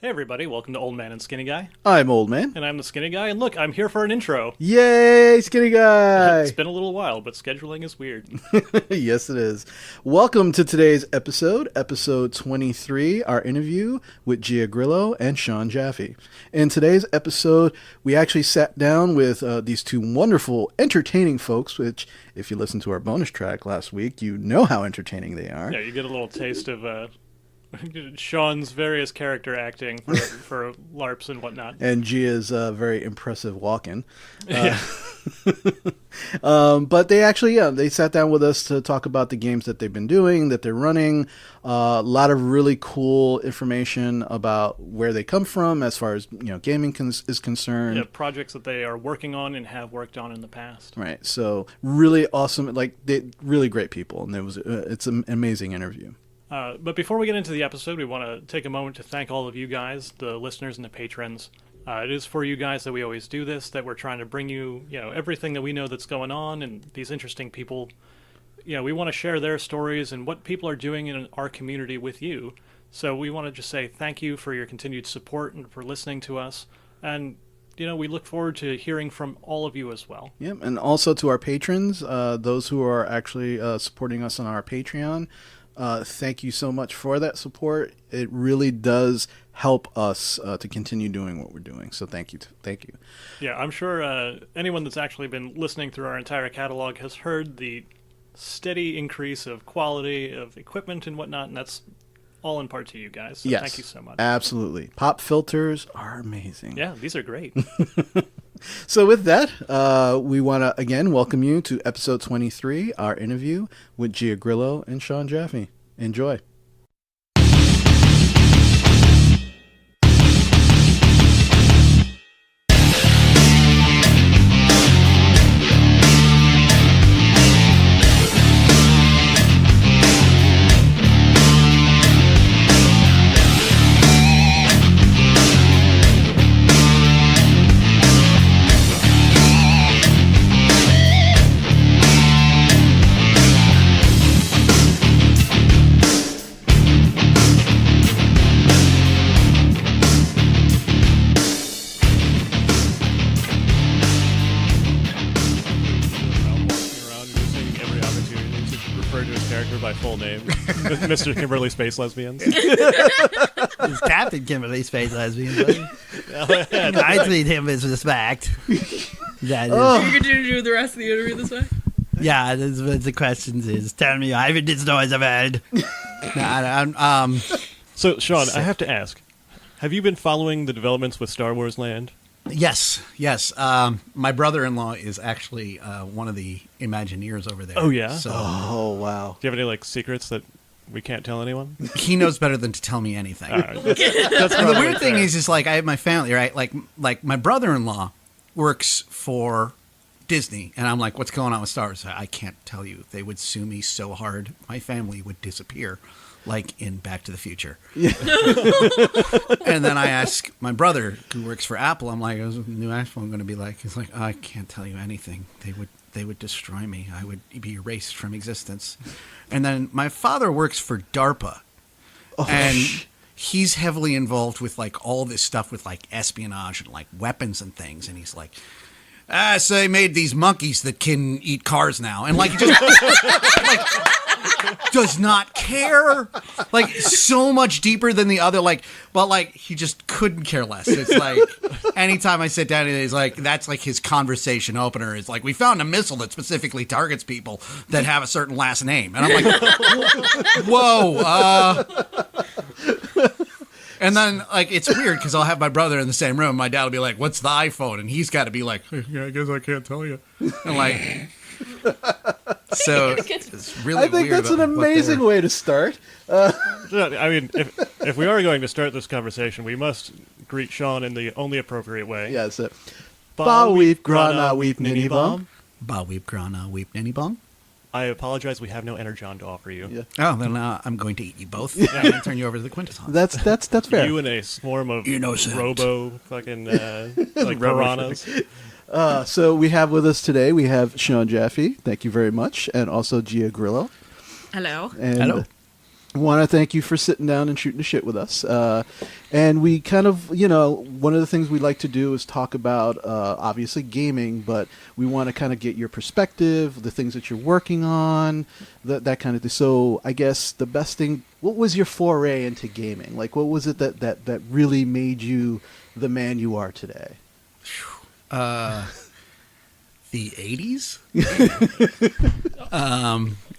Hey everybody, welcome to Old Man and Skinny Guy. I'm Old Man. And I'm the Skinny Guy, and look, I'm here for an intro. Yay, Skinny Guy! It's been a little while, but scheduling is weird. Yes, it is. Welcome to today's episode 23, our interview with Gia Grillo and Sean Jaffe. In today's episode, we actually sat down with these two wonderful, entertaining folks, which, if you listened to our bonus track last week, you know how entertaining they are. Yeah, you get a little taste of Sean's various character acting for LARPs and whatnot. And Gia's very impressive walk-in. Yeah. But they actually, they sat down with us to talk about the games that they've been doing, that they're running. A lot of really cool information about where they come from as far as, gaming is concerned. Yeah, projects that they are working on and have worked on in the past. Right. So really awesome, really great people. And it's an amazing interview. But before we get into the episode, we want to take a moment to thank all of you guys, the listeners and the patrons. It is for you guys that we always do this, that we're trying to bring you, everything that we know that's going on, and these interesting people. We want to share their stories and what people are doing in our community with you. So we want to just say thank you for your continued support and for listening to us. And, we look forward to hearing from all of you as well. Yep, and also to our patrons, those who are actually supporting us on our Patreon. Thank you so much for that support. It really does help us to continue doing what we're doing. So thank you. Yeah, I'm sure anyone that's actually been listening through our entire catalog has heard the steady increase of quality of equipment and whatnot, and that's all in part to you guys. So yes, thank you so much. Absolutely. Pop filters are amazing. Yeah, these are great. So with that, we want to, again, welcome you to episode 23, our interview with Gia Grillo and Sean Jaffe. Enjoy. Mr. Kimberly Space Lesbians. It's Captain Kimberly Space Lesbians. I treat him with respect. That is. Are we going to do the rest of the interview this way? Yeah, this is what the questions is. Tell me, I haven't this noise I've had. So, Sean, I have to ask, have you been following the developments with Star Wars Land? Yes. My brother-in-law is actually one of the Imagineers over there. Oh, yeah? So, Oh, wow. Do you have any secrets that we can't tell anyone? he knows better than to tell me anything. All right. That's And the weird thing is I have my family, right? Like my brother-in-law works for Disney, and I'm like, what's going on with Star Wars? I can't tell you. They would sue me so hard, my family would disappear, like in Back to the Future. Yeah. And then I ask my brother, who works for Apple, I'm like, what's the new iPhone going to be like? He's like, I can't tell you anything. They would destroy me. I would be erased from existence. And then my father works for DARPA. Oh, and he's heavily involved with all this stuff with espionage and weapons and things. And he's like, so they made these monkeys that can eat cars now. And just does not care. So much deeper than the other. He just couldn't care less. It's anytime I sit down, he's like, that's his conversation opener. It's we found a missile that specifically targets people that have a certain last name. And I'm like, whoa. And then, it's weird because I'll have my brother in the same room. My dad will be like, what's the iPhone? And he's got to be like, yeah, I guess I can't tell you. And so it's really I think weird that's an amazing way to start. I mean, if we are going to start this conversation, we must greet Sean in the only appropriate way. Yeah, that's it. Ba weep grana weep ninny bum. Ba weep grana weep ninny bum. I apologize, we have no energon to offer you. Yeah. Oh, then I'm going to eat you both. I'm going to turn you over to the Quintessence. That's fair. You and a swarm of Innocent. robo fucking piranhas. So we have with us today, we have Sean Jaffe. Thank you very much. And also Gia Grillo. Hello. And Hello. I want to thank you for sitting down and shooting the shit with us. And we kind of, one of the things we like to do is talk about, obviously, gaming, but we want to kind of get your perspective, the things that you're working on, that kind of thing. So I guess the best thing, what was your foray into gaming? Like, what was it that really made you the man you are today? The 80s?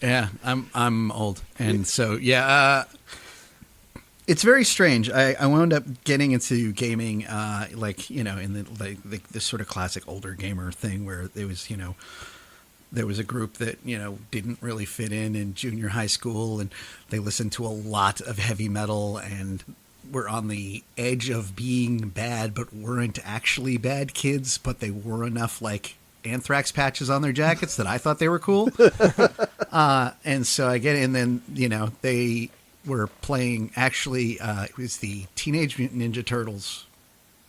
Yeah, I'm old. And so, it's very strange. I wound up getting into gaming, in the this sort of classic older gamer thing where there was a group that, didn't really fit in junior high school, and they listened to a lot of heavy metal and were on the edge of being bad, but weren't actually bad kids, but they wore enough, anthrax patches on their jackets that I thought they were cool. And so I get in, then, they were playing, it was the Teenage Mutant Ninja Turtles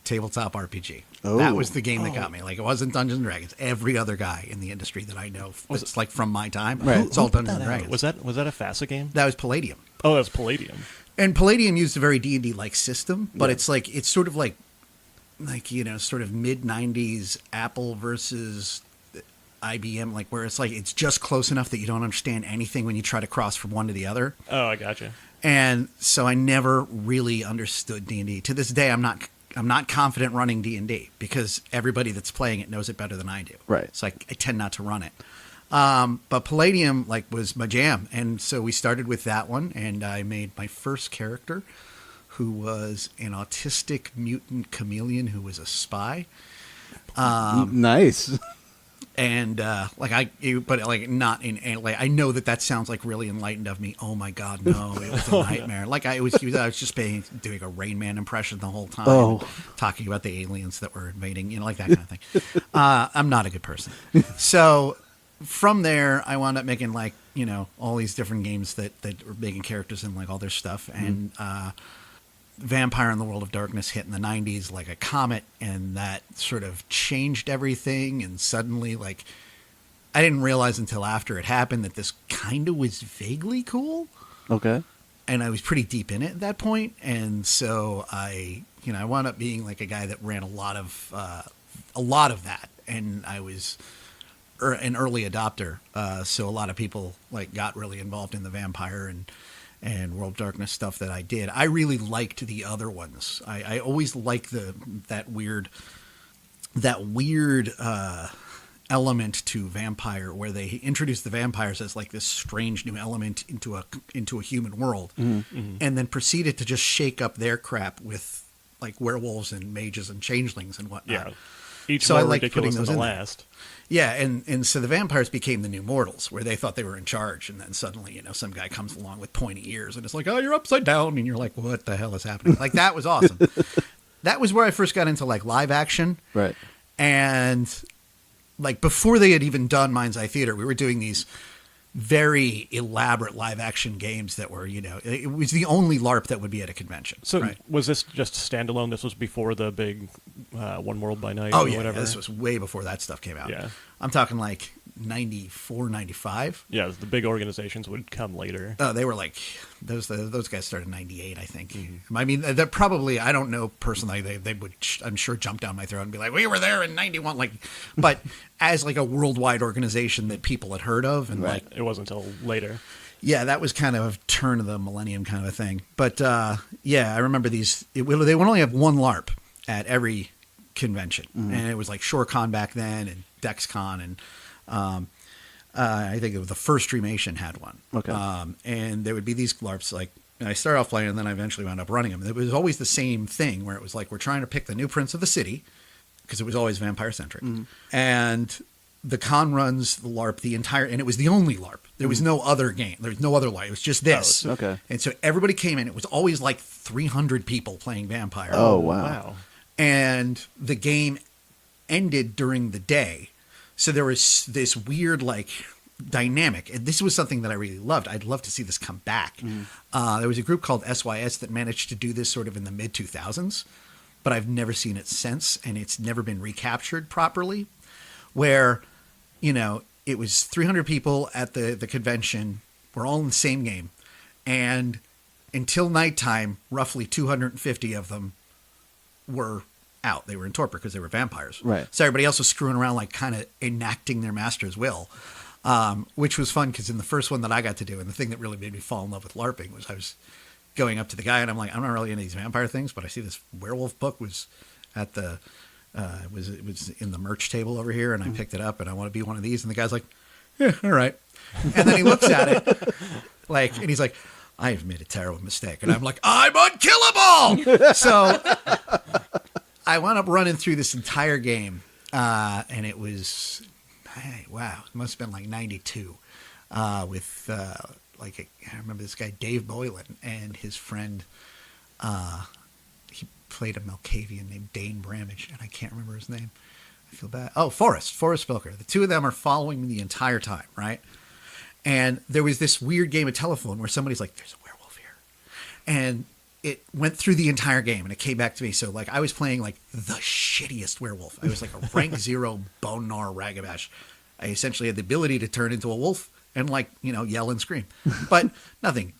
tabletop RPG. Oh. That was the game that got me. It wasn't Dungeons & Dragons. Every other guy in the industry that I know, it's from my time, Right. it's all Dungeons & Dragons. Was that a FASA game? That was Palladium. Oh, that was Palladium. And Palladium used a very D&D-like system, but it's sort of sort of mid-90s Apple versus IBM, where it's just close enough that you don't understand anything when you try to cross from one to the other. Oh, I gotcha. And so I never really understood D&D. To this day, I'm not confident running D&D because everybody that's playing it knows it better than I do. Right. So I tend not to run it. But Palladium was my jam, and so we started with that one, and I made my first character, who was an autistic mutant chameleon who was a spy. Nice. And I know that sounds really enlightened of me. Oh my God, no! It was a nightmare. I was just doing a Rain Man impression the whole time, talking about the aliens that were invading, that kind of thing. I'm not a good person, so. From there, I wound up making all these different games that were making characters and all their stuff. And Vampire in the World of Darkness hit in the 90s like a comet, and that sort of changed everything. And suddenly, I didn't realize until after it happened that this kind of was vaguely cool. Okay. And I was pretty deep in it at that point. And so I wound up being a guy that ran a lot of that. And I was an early adopter, so a lot of people got really involved in the vampire and World of Darkness stuff that I did. I really liked the other ones. I always liked that weird element to vampire, where they introduced the vampires as this strange new element into a human world, and then proceeded to just shake up their crap with werewolves and mages and changelings and whatnot. Yeah, each so more I liked ridiculous putting those than the in there. last. Yeah, and so the vampires became the new mortals, where they thought they were in charge, and then suddenly, some guy comes along with pointy ears, and it's oh, you're upside down, and you're what the hell is happening? That was awesome. That was where I first got into live action. Right. And before they had even done Mind's Eye Theater, we were doing these very elaborate live action games that were, it was the only LARP that would be at a convention. So right? was this just standalone? This was before the big One World by Night Oh, or yeah, whatever? this was way before that stuff came out. Yeah. I'm talking 94, 95. Yeah, the big organizations would come later. Oh, they were those guys started in 98, I think. I mean, they're probably, I don't know personally, they would, I'm sure, jump down my throat and be we were there in 91. But as a worldwide organization that people had heard of. And right. It wasn't until later. Yeah, that was kind of a turn of the millennium kind of a thing. But yeah, I remember they would only have one LARP at every convention. And it was ShoreCon back then and DexCon, and I think it was the first Dreamation had one. Okay. And there would be these LARPs I started off playing, and then I eventually wound up running them. It was always the same thing, where it was we're trying to pick the new prince of the city, because it was always vampire centric. And the con runs the LARP the entire, and it was the only LARP. There was no other game. There was no other LARP. It was just this. Oh, okay. And so everybody came in. It was always 300 people playing vampire. Oh, wow. And the game ended during the day. So there was this weird dynamic, and this was something that I really loved. I'd love to see this come back. There was a group called SYS that managed to do this sort of in the mid 2000s, but I've never seen it since, and it's never been recaptured properly, where it was 300 people at the convention. We're all in the same game, And until nighttime, roughly 250 of them were out. They were in torpor because they were vampires. Right. So everybody else was screwing around, like kind of enacting their master's will, which was fun because in the first one that I got to do, and the thing that really made me fall in love with LARPing was I was going up to the guy and I'm like, I'm not really into these vampire things, but I see this werewolf book was at the it was in the merch table over here, and I picked it up and I want to be one of these. And the guy's like, yeah, all right. And then he looks at it and he's like, I have made a terrible mistake. And I'm like, I'm unkillable. So I wound up running through this entire game. And it was, wow, it must have been like 92 with I remember this guy, Dave Boylan, and his friend, he played a Malkavian named Dane Bramage, and I can't remember his name. I feel bad. Oh, Forrest Spilker. The two of them are following me the entire time, right? And there was this weird game of telephone where somebody's like, there's a werewolf here. And it went through the entire game, and it came back to me. So, like, I was playing, like, the shittiest werewolf. I was like a rank 0 bone gnar ragabash. I essentially had the ability to turn into a wolf and, like, yell and scream. But nothing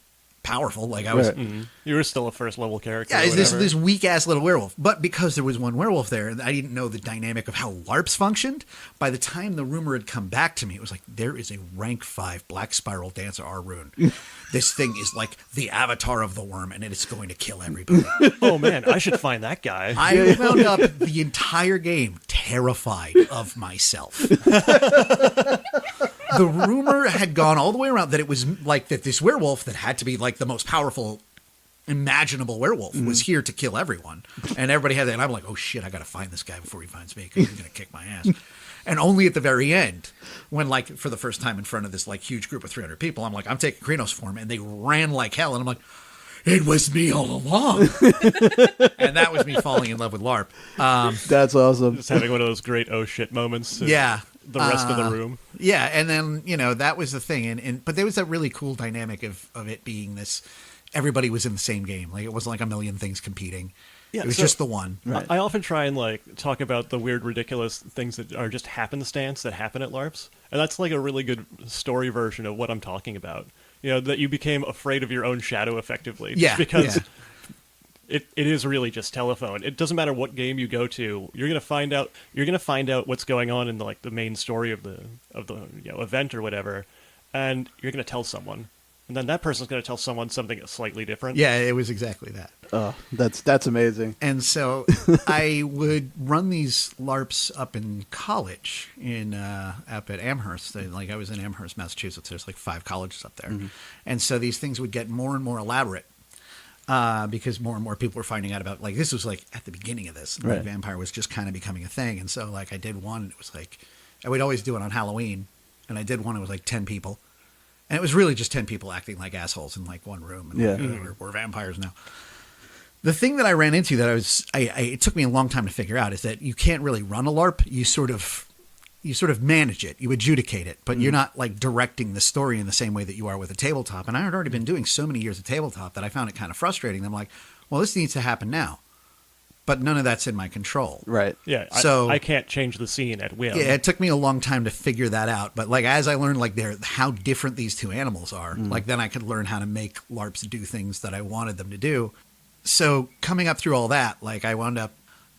powerful. Like, I was... Mm-hmm. You were still a first-level character. Yeah, it's this weak-ass little werewolf. But because there was one werewolf there, and I didn't know the dynamic of how LARPs functioned, by the time the rumor had come back to me, it was like, there is a rank 5 Black Spiral Dancer R-Rune. This thing is like the avatar of the worm, and it is going to kill everybody. Oh, man, I should find that guy. I wound up the entire game terrified of myself. The rumor had gone all the way around that it was like that this werewolf that had to be like the most powerful imaginable werewolf was here to kill everyone. And everybody had that. And I'm like, oh shit, I got to find this guy before he finds me because he's going to kick my ass. And only at the very end, when like for the first time in front of this like huge group of 300 people, I'm like, I'm taking Krenos form, and they ran like hell. And I'm like, it was me all along. And that was me falling in love with LARP. That's awesome. Just having one of those great oh shit moments. Yeah. The rest of the room. Yeah, and then, that was the thing. But there was that really cool dynamic of it being this, everybody was in the same game. Like, it wasn't like a million things competing. Yeah, it was just the one. Right. I often try and, like, talk about the weird, ridiculous things that are just happenstance that happen at LARPs. And that's, like, a really good story version of what I'm talking about. That you became afraid of your own shadow, effectively. Yeah. Because it is really just telephone. It doesn't matter what game you go to. You're gonna find out what's going on in the main story of the event or whatever, and you're gonna tell someone, and then that person's gonna tell someone something slightly different. Yeah, it was exactly that. Oh, that's amazing. And so I would run these LARPs up in college up at Amherst. I was in Amherst, Massachusetts. There's like 5 colleges up there, and so these things would get more and more elaborate. Because more and more people were finding out about, like, this was like at the beginning of this. Right. Like, vampire was just kind of becoming a thing. And so, like, I did one, and it was like, I would always do it on Halloween. And I did one, it was like 10 people. And it was really just 10 people acting like assholes in like one room. And we're vampires now. The thing that I ran into that it took me a long time to figure out is that you can't really run a LARP. You sort of manage it, you adjudicate it, but you're not like directing the story in the same way that you are with a tabletop. And I had already been doing so many years of tabletop that I found it kind of frustrating. I'm like, well, this needs to happen now, but none of that's in my control. Right. Yeah. So I can't change the scene at will. Yeah. It took me a long time to figure that out. But like, as I learned like how different these two animals are, like then I could learn how to make LARPs do things that I wanted them to do. So coming up through all that, like I wound up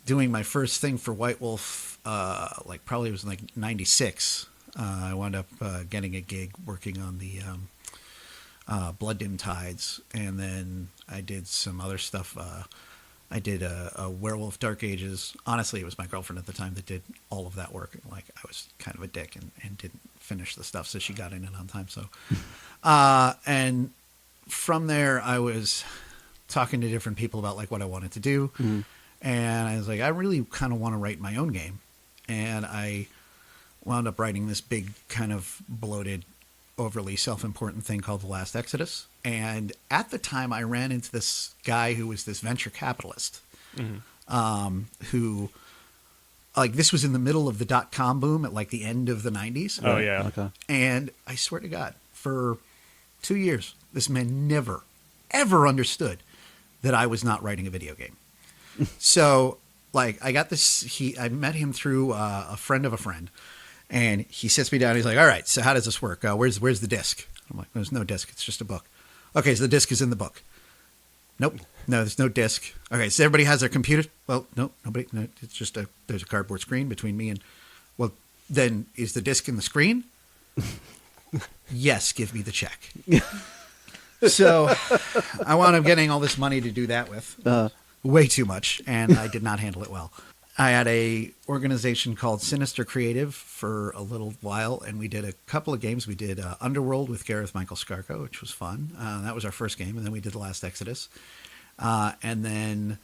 doing my first thing for White Wolf, probably it was like 96. I wound up getting a gig working on the Blood Dim Tides, and then I did some other stuff. I did a Werewolf Dark Ages. Honestly, it was my girlfriend at the time that did all of that work. Like, I was kind of a dick and didn't finish the stuff, so she got in it on time. So, and from there, I was talking to different people about like what I wanted to do. Mm-hmm. And I was like, I really kind of want to write my own game. And I wound up writing this big kind of bloated, overly self-important thing called The Last Exodus. And at the time, I ran into this guy who was this venture capitalist, who, like, this was in the middle of the .com boom at like the end of the 90s. Oh, yeah. Okay. And I swear to God, for 2 years, this man never, ever understood that I was not writing a video game. So, like, I got this, I met him through a friend of a friend, and he sits me down, he's like, all right, so how does this work? Where's the disc? I'm like, there's no disc, it's just a book. Okay, so the disc is in the book. Nope. No, there's no disc. Okay, so everybody has their computer. Well, no, nobody. No, it's just there's a cardboard screen between me and. Well, then is the disc in the screen? Yes, give me the check. So I wound up getting all this money to do that with. Way too much, and I did not handle it well. I had a organization called Sinister Creative for a little while, and we did a couple of games. We did Underworld with Gareth Michael Scarco, which was fun. That was our first game, and then we did The Last Exodus. And then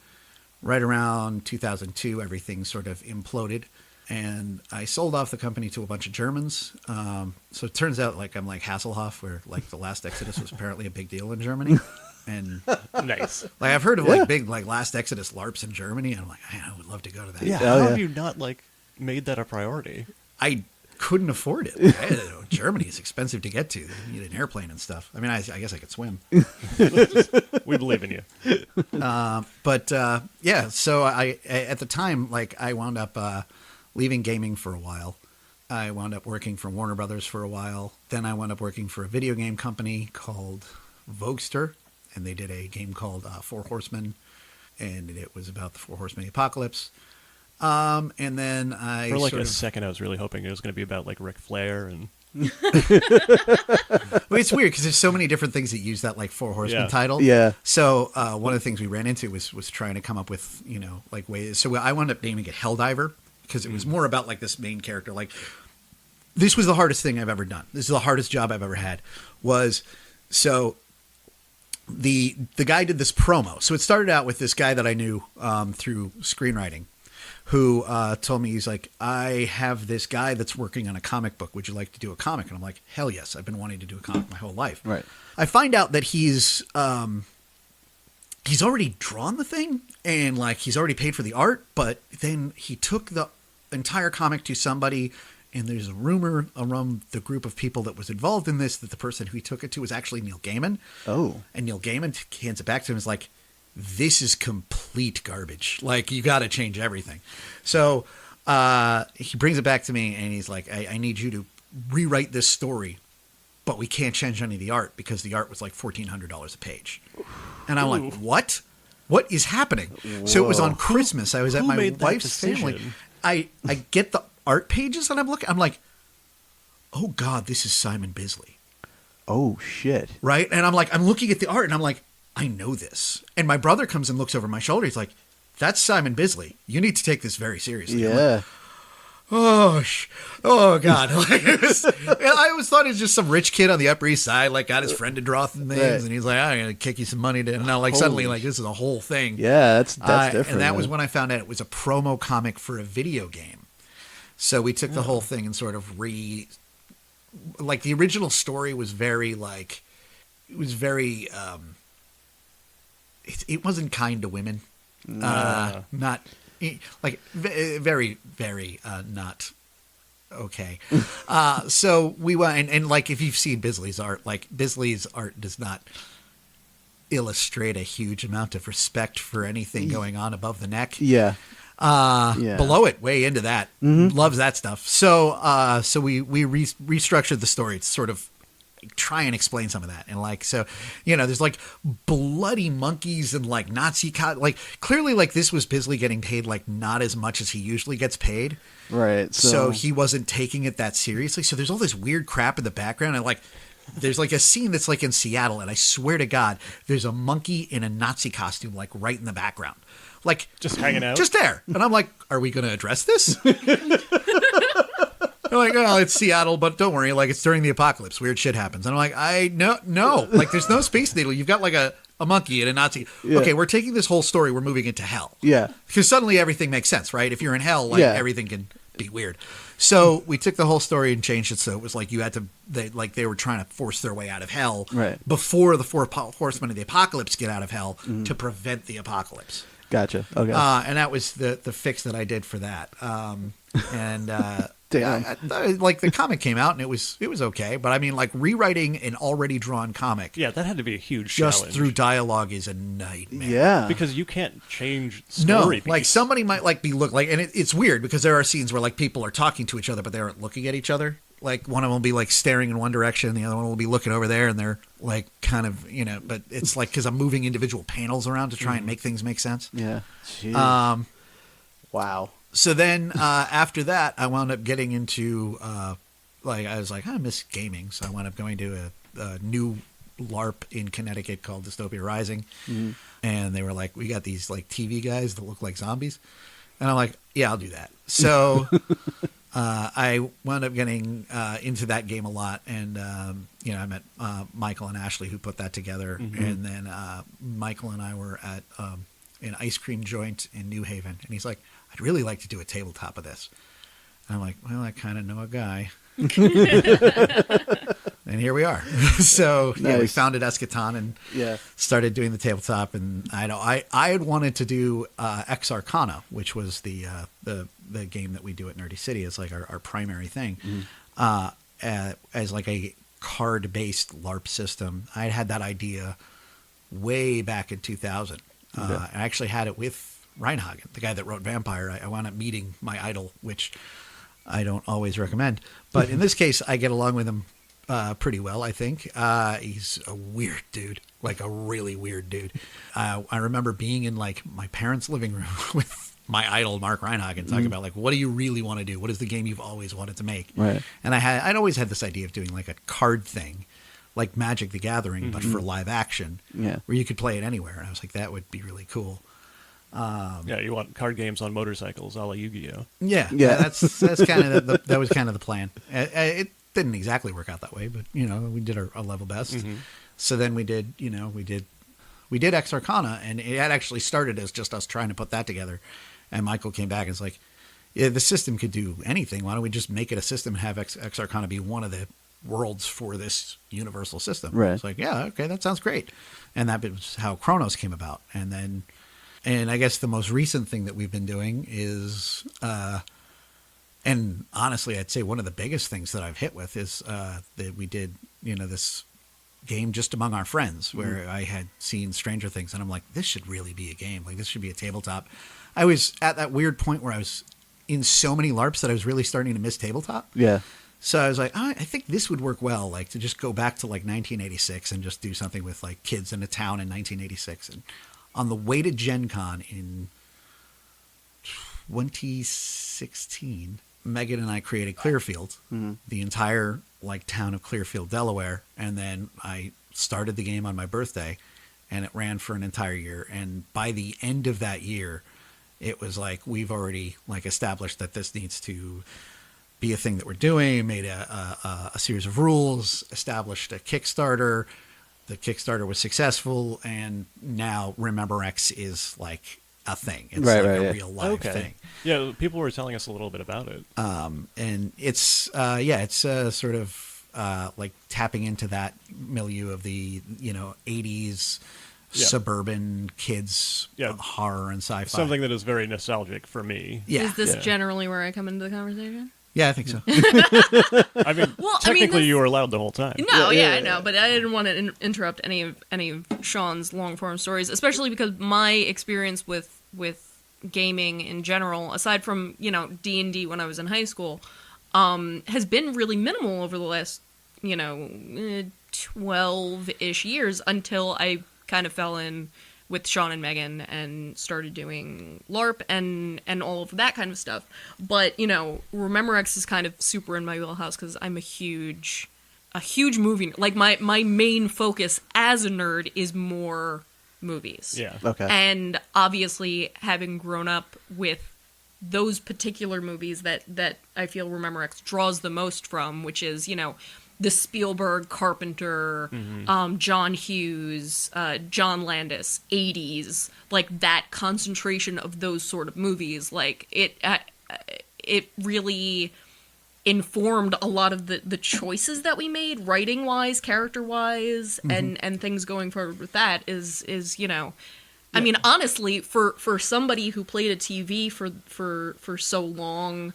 right around 2002, everything sort of imploded, and I sold off the company to a bunch of Germans. So it turns out I'm like Hasselhoff, where like The Last Exodus was apparently a big deal in Germany. And Nice. like I've heard of like big like Last Exodus LARPs in Germany, and I'm like, I would love to go to that. Yeah, Oh, how yeah. have you not like made that a priority? I couldn't afford it. Germany is expensive to get to. You need an airplane and stuff. I mean, I guess I could swim. We believe in you. But yeah, so I at the time, like I wound up leaving gaming for a while. I wound up working for Warner Brothers for a while. Then I wound up working for a video game company called Vogster, and they did a game called Four Horsemen, and it was about the Four Horsemen of the Apocalypse. And then I For like sort a of, second, I was really hoping it was going to be about like Ric Flair and well, it's weird because there's so many different things that use that like Four Horsemen Yeah. title. Yeah. So one of the things we ran into was trying to come up with like ways. So I wound up naming it Helldiver because it was more about like this main character. Like this was the hardest thing I've ever done. This is the hardest job I've ever had. So the guy did this promo. So it started out with this guy that I knew through screenwriting, who told me, he's like, I have this guy that's working on a comic book. Would you like to do a comic? And I'm like, hell yes. I've been wanting to do a comic my whole life. Right. I find out that he's already drawn the thing and like he's already paid for the art, but then he took the entire comic to somebody, and there's a rumor around the group of people that was involved in this that the person who he took it to was actually Neil Gaiman. Oh. And Neil Gaiman hands it back to him and is like, this is complete garbage. Like, you got to change everything. So he brings it back to me, and he's like, I need you to rewrite this story, but we can't change any of the art because the art was like $1,400 a page. And I'm like, what? What is happening? So it was on Christmas. I was at who my made that wife's family. decision? I get the art pages, and I'm like, oh God, this is Simon Bisley. Oh, shit. Right? And I'm looking at the art, and I'm like, I know this. And my brother comes and looks over my shoulder. He's like, that's Simon Bisley. You need to take this very seriously. I'm like, Yeah. oh God. Like, I always thought he was just some rich kid on the Upper East Side, like got his friend to draw things. Right. And he's like, I'm going to kick you some money. And now like suddenly like this is a whole thing. Yeah, that's different. And that was man. when I found out it was a promo comic for a video game. So we took the whole thing and sort of like the original story was very like, it was very, it wasn't kind to women. Not like very, very not okay. So we went and like if you've seen Bisley's art, like Bisley's art does not illustrate a huge amount of respect for anything going on above the neck. Yeah. Below it, way into that. Loves that stuff. So so we restructured the story to sort of try and explain some of that. And like, so, there's like bloody monkeys and like Nazi like clearly like this was Bisley getting paid like not as much as he usually gets paid. Right. So he wasn't taking it that seriously. So there's all this weird crap in the background. And like, there's like a scene that's like in Seattle. And I swear to God, there's a monkey in a Nazi costume, like right in the background. Like Just hanging out. just there. And I'm like, are we going to address this? They're like, oh, it's Seattle, but don't worry. Like, it's during the apocalypse. Weird shit happens. And I'm like, no. Like, there's no Space Needle. You've got like a monkey and a Nazi. Yeah. Okay, we're taking this whole story. We're moving it to hell. Yeah. Because suddenly everything makes sense, right? If you're in hell, like everything can be weird. So we took the whole story and changed it so it was like you had to, they were trying to force their way out of hell before the four horsemen of the apocalypse get out of hell to prevent the apocalypse. Gotcha. Okay. And that was the fix that I did for that. Damn. Like the comic came out and it was okay, but I mean, like rewriting an already drawn comic, Yeah, that had to be a huge just challenge. through dialogue is a nightmare. Yeah. Because you can't change No, story like beats. somebody might like be look like, and it's weird because there are scenes where like people are talking to each other, but they aren't looking at each other. like one of them will be like staring in one direction, the other one will be looking over there, and they're like kind of, but it's like because I'm moving individual panels around to try and make things make sense. Yeah. Jeez. Wow. So then after that, I wound up getting into I was like, I miss gaming, so I wound up going to a new LARP in Connecticut called Dystopia Rising, and they were like, we got these like TV guys that look like zombies, and I'm like, yeah, I'll do that. So I wound up getting into that game a lot, and I met Michael and Ashley who put that together, and then Michael and I were at an ice cream joint in New Haven, and he's like, I'd really like to do a tabletop of this. And I'm like, well, I kind of know a guy. And here we are. So yeah, we founded Eschaton and started doing the tabletop. And I had wanted to do Ex Arcana, which was the game that we do at Nerdy City. It's like our primary thing, as like a card based LARP system. I had that idea way back in 2000. I actually had it with Reinhagen, the guy that wrote Vampire. I wound up meeting my idol, which I don't always recommend. But in this case, I get along with him pretty well, I think. He's a weird dude, like a really weird dude. I remember being in like my parents' living room with my idol, Mark Reinhagen, talking about like, what do you really want to do? What is the game you've always wanted to make? Right. And I'd always had this idea of doing like a card thing, like Magic the Gathering, but for live action, where you could play it anywhere. And I was like, that would be really cool. Yeah, you want card games on motorcycles, a la Yu-Gi-Oh. Yeah. That's kind of that was kind of the plan. It didn't exactly work out that way, but we did our level best. So then we did Ex Arcana, and it had actually started as just us trying to put that together. And Michael came back and was like, "Yeah, the system could do anything. Why don't we just make it a system and have Ex Arcana be one of the worlds for this universal system?" Right. It's like, yeah, okay, that sounds great. And that was how Chronos came about. And I guess the most recent thing that we've been doing is, and honestly, I'd say one of the biggest things that I've hit with is that we did, this game just among our friends where I had seen Stranger Things, and I'm like, this should really be a game. Like, this should be a tabletop. I was at that weird point where I was in so many LARPs that I was really starting to miss tabletop. Yeah. So I was like, I think this would work well, like to just go back to like 1986 and just do something with like kids in a town in 1986. And on the way to Gen Con in 2016, Megan and I created Clearfield, the entire like town of Clearfield, Delaware. And then I started the game on my birthday, and it ran for an entire year. And by the end of that year, it was like, we've already like established that this needs to be a thing that we're doing, made a series of rules, established a Kickstarter. The Kickstarter was successful, and now Rememorex is like a thing. It's a real live thing. Yeah, people were telling us a little bit about it. And it's sort of like tapping into that milieu of the 80s suburban kids horror and sci-fi. Something that is very nostalgic for me. Yeah. Is this generally where I come into the conversation? Yeah, I think so. I mean, technically you were allowed the whole time. No, I know, but I didn't want to interrupt any of Sean's long form stories, especially because my experience with gaming in general, aside from D&D when I was in high school, has been really minimal over the last 12-ish years until I kind of fell in with Sean and Megan and started doing LARP and all of that kind of stuff. But, Rememorex is kind of super in my wheelhouse because I'm a huge movie. Like, my main focus as a nerd is more movies. Yeah. Okay. And obviously, having grown up with those particular movies that I feel Rememorex draws the most from, which is, the Spielberg, Carpenter, John Hughes, John Landis, 80s, like that concentration of those sort of movies, like it really informed a lot of the choices that we made, writing wise, character wise, and things going forward with that is I mean, honestly, for somebody who played a TV for so long.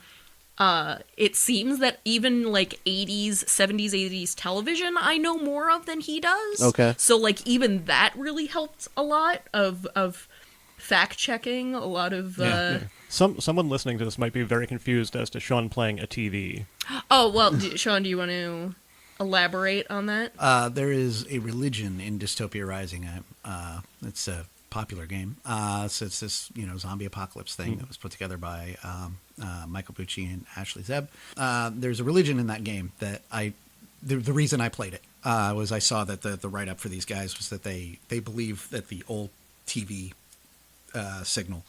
It seems that even like 70s, 80s television I know more of than he does. Okay. So like even that really helped a lot of fact checking, a lot of Someone listening to this might be very confused as to Sean playing a TV. Oh, well, Sean, do you want to elaborate on that? There is a religion in Dystopia Rising. It's a popular game. So it's this, zombie apocalypse thing that was put together by Michael Bucci and Ashley Zebb. There's a religion in that game that the reason I played it was I saw that the write-up for these guys was that they believe that the old TV signal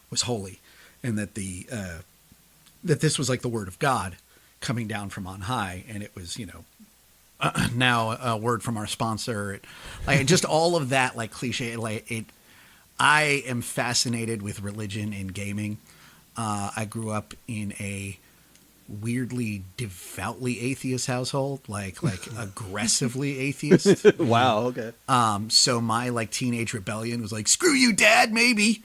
was holy, and that that this was like the word of God coming down from on high, and it was now a word from our sponsor, like just all of that like cliche. Like it, I am fascinated with religion in gaming. I grew up in a weirdly devoutly atheist household, like aggressively atheist. Wow. Okay. So my like teenage rebellion was like, screw you, Dad, maybe.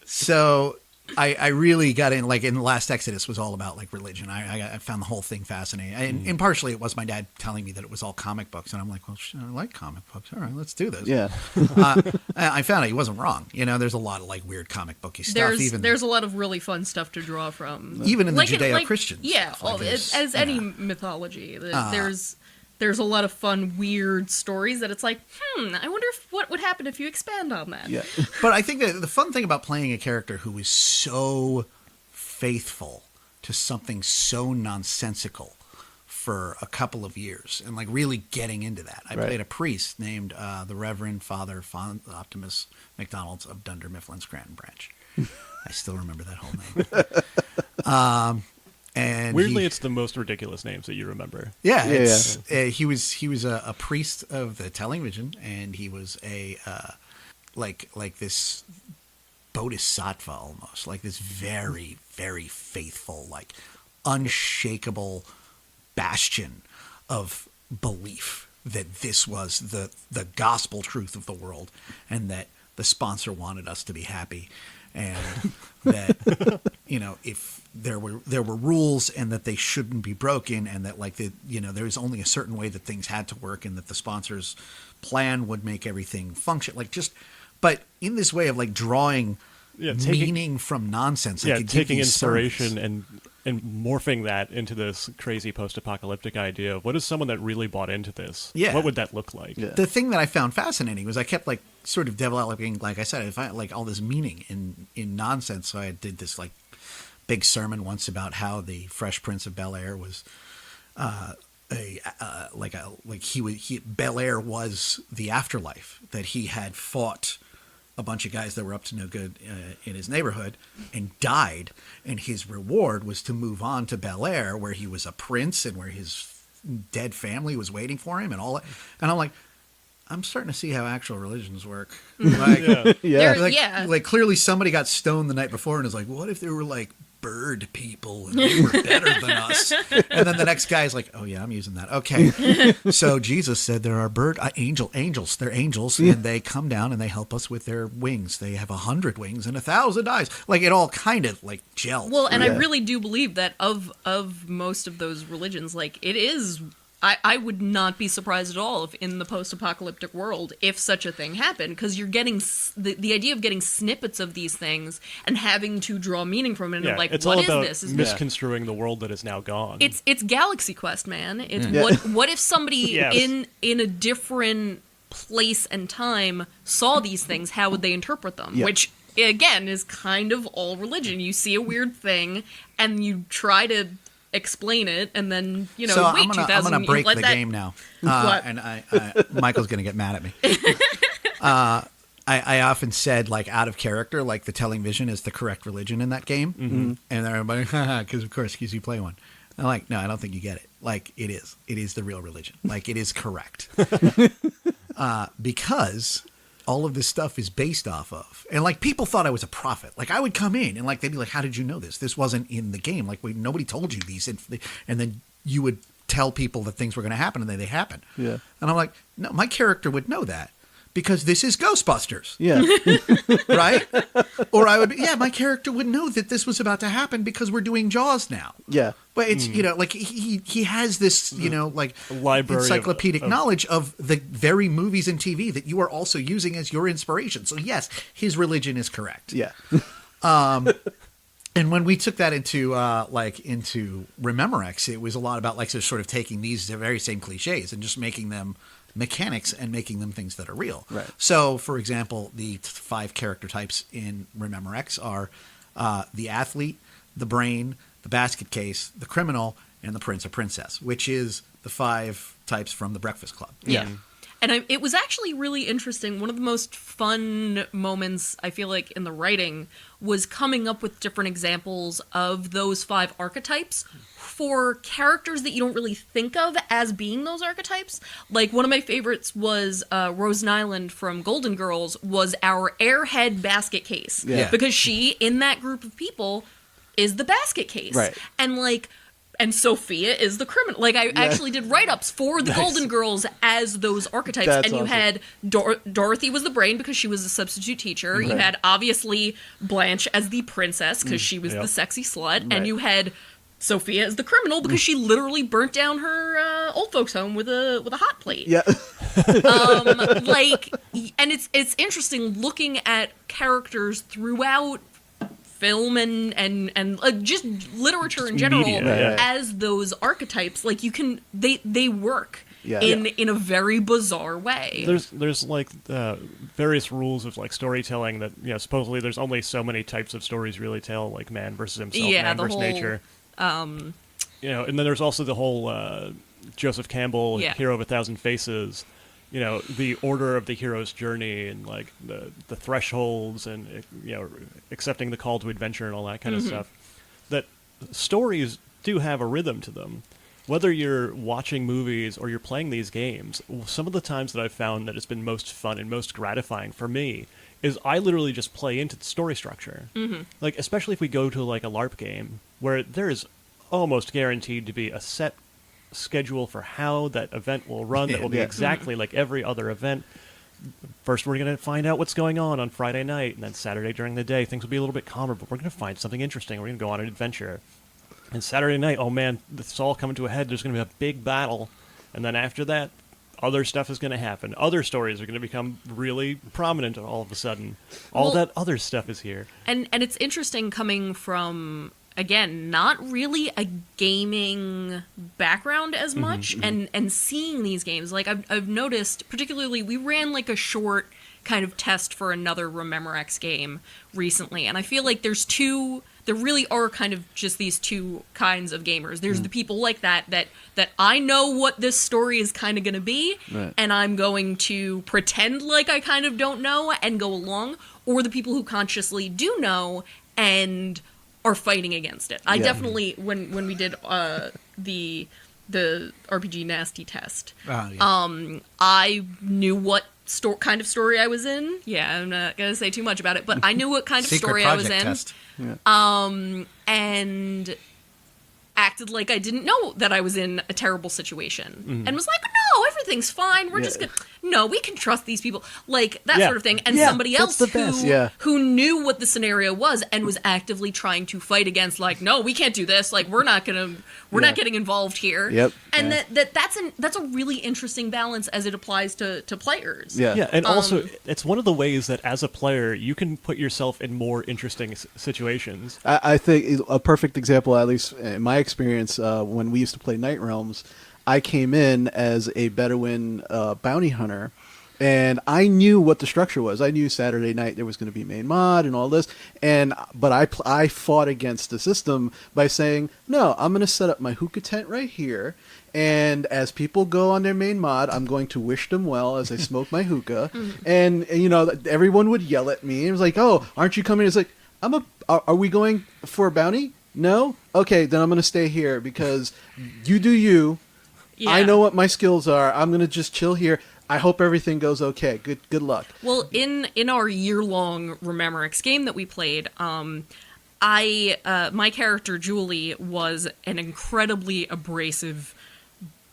So I really got in, like in the last Exodus was all about like religion. I found the whole thing fascinating. And partially it was my dad telling me that it was all comic books. And I'm like, well, I like comic books. All right, let's do this. Yeah. I found he wasn't wrong. There's a lot of like weird comic booky stuff. There's a lot of really fun stuff to draw from. Even in the Judeo-Christian. Yeah, as any mythology. There's a lot of fun, weird stories that it's like, I wonder what would happen if you expand on that. Yeah. But I think that the fun thing about playing a character who is so faithful to something so nonsensical for a couple of years and like really getting into that. I played a priest named the Reverend Father Optimus McDonald's of Dunder Mifflin Scranton Branch. I still remember that whole name. And weirdly, it's the most ridiculous names that you remember. Yeah, he was a priest of the television, and he was a like this bodhisattva almost, like this very, very faithful, like unshakable bastion of belief that this was the gospel truth of the world, and that the sponsor wanted us to be happy, and that if there were rules and that they shouldn't be broken, and that like there was only a certain way that things had to work, and that the sponsor's plan would make everything function, but in this way of like drawing meaning from nonsense, taking inspiration and morphing that into this crazy post-apocalyptic idea of what is someone that really bought into this? Yeah. What would that look like? Yeah. The thing that I found fascinating was I kept like sort of developing, like I said, if I like all this meaning in nonsense. So I did this like big sermon once about how the Fresh Prince of Bel-Air was Bel-Air was the afterlife, that he had fought a bunch of guys that were up to no good in his neighborhood and died, and his reward was to move on to Bel-Air, where he was a prince and where his dead family was waiting for him and all that. And I'm like, I'm starting to see how actual religions work. Like, like clearly somebody got stoned the night before and is like, what if there were like bird people and they were better than us? And then the next guy's like, oh yeah, I'm using that. Okay. So Jesus said there are angels. They're angels, and they come down and they help us with their wings. They have 100 wings and 1,000 eyes. Like it all kind of like gels. Well, and I really do believe that of most of those religions, like it is. I would not be surprised at all if in the post-apocalyptic world, if such a thing happened, because you're getting the idea of getting snippets of these things and having to draw meaning from it. And like, it's what all is about this? misconstruing the world that is now gone. It's Galaxy Quest, man. It's what if somebody in a different place and time saw these things? How would they interpret them? Yeah. Which again is kind of all religion. You see a weird thing and you try to explain it, and then so wait, I'm gonna break the game now, and Michael's gonna get mad at me. I often said, like, out of character, like the telling vision is the correct religion in that game, and everybody, because of course, because you play one. I'm like, no, I don't think you get it. Like, it is the real religion. Like, it is correct, because all of this stuff is based off of. And like people thought I was a prophet. Like I would come in and like they'd be like, how did you know this? This wasn't in the game. Like nobody told you these. And then you would tell people that things were going to happen, and then they happen. Yeah. And I'm like, no, my character would know that because this is Ghostbusters. Yeah. Right? Or I would be, my character would know that this was about to happen because we're doing Jaws now. Yeah. But it's, like he has this, like library encyclopedic knowledge of the very movies and TV that you are also using as your inspiration. So yes, his religion is correct. Yeah. And And when we took that into into Rememorex, it was a lot about like sort of taking these very same cliches and just making them mechanics and making them things that are real. Right. So, for example, the 5 character types in Rememorex are the athlete, the brain, the basket case, the criminal, and the prince or princess, which is the 5 types from the Breakfast Club. Yeah. And it was actually really interesting. One of the most fun moments, I feel like, in the writing was coming up with different examples of those 5 archetypes for characters that you don't really think of as being those archetypes. Like, one of my favorites was Rose Nyland from Golden Girls was our airhead basket case. Yeah. Because she, in that group of people, is the basket case. Right. And Sophia is the criminal. Like, I actually did write-ups for the Golden Girls as those archetypes. That's and you awesome. had Dorothy was the brain because she was a substitute teacher. You had, obviously, Blanche as the princess because she was the sexy slut. Right. And you had Sophia as the criminal because she literally burnt down her old folks' home with a hot plate. Yeah. And it's interesting looking at characters throughout film and just literature in general media, as those archetypes. Like, you can they work Yeah. in a very bizarre way. There's like various rules of like storytelling that supposedly there's only so many types of stories really tell, like man versus himself, man the versus whole, nature. And then there's also the whole Joseph Campbell Hero of a Thousand Faces. The order of the hero's journey and like the thresholds and accepting the call to adventure and all that kind of stuff. That stories do have a rhythm to them. Whether you're watching movies or you're playing these games, some of the times that I've found that it's been most fun and most gratifying for me is I literally just play into the story structure. Like, especially if we go to like a LARP game where there is almost guaranteed to be a set schedule for how that event will run that will be exactly like every other event. First, we're going to find out what's going on Friday night, and then Saturday during the day, things will be a little bit calmer, but we're going to find something interesting. We're going to go on an adventure. And Saturday night, oh man, it's all coming to a head. There's going to be a big battle. And then after that, other stuff is going to happen. Other stories are going to become really prominent all of a sudden. All that other stuff is here. And it's interesting coming from, again, not really a gaming background as much, and seeing these games. Like, I've noticed, particularly, we ran like a short kind of test for another Rememorex game recently, and I feel like there really are kind of just these 2 kinds of gamers. There's the people like that I know what this story is kind of going to be, and I'm going to pretend like I kind of don't know and go along, or the people who consciously do know and are fighting against it. I definitely, when we did the RPG Nasty test, I knew what kind of story I was in. Yeah, I'm not gonna say too much about it, but I knew what kind of story I was in. Test. And acted like I didn't know that I was in a terrible situation, and was like, no, everything's fine. We're just gonna, no, we can trust these people, like that sort of thing. And somebody else who knew what the scenario was and was actively trying to fight against, like, no, we can't do this. Like, we're not getting involved here. And that's a really interesting balance as it applies to players. And also, it's one of the ways that as a player, you can put yourself in more interesting situations. I think a perfect example, at least in my experience, when we used to play Night Realms, I came in as a Bedouin bounty hunter, and I knew what the structure was. I knew Saturday night there was going to be main mod and all this, but I fought against the system by saying, no, I'm going to set up my hookah tent right here, and as people go on their main mod, I'm going to wish them well as I smoke my hookah, and everyone would yell at me. It was like, oh, aren't you coming? It's like, are we going for a bounty? No? Okay, then I'm going to stay here because you do you. Yeah. I know what my skills are. I'm going to just chill here. I hope everything goes okay. Good luck. Well, in our year-long Rememorex game that we played, my character, Julie, was an incredibly abrasive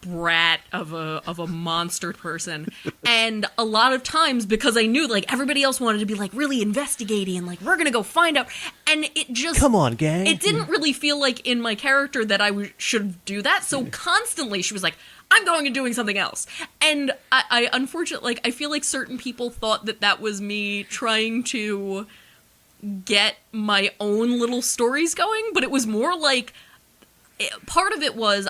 brat of a monster person, and a lot of times, because I knew, like, everybody else wanted to be, like, really investigating, like, we're gonna go find out, and it just, come on, gang, it didn't really feel like in my character that I should do that. So constantly she was like, I'm going and doing something else, and I unfortunately, like, I feel like certain people thought that was me trying to get my own little stories going, but it was more like part of it was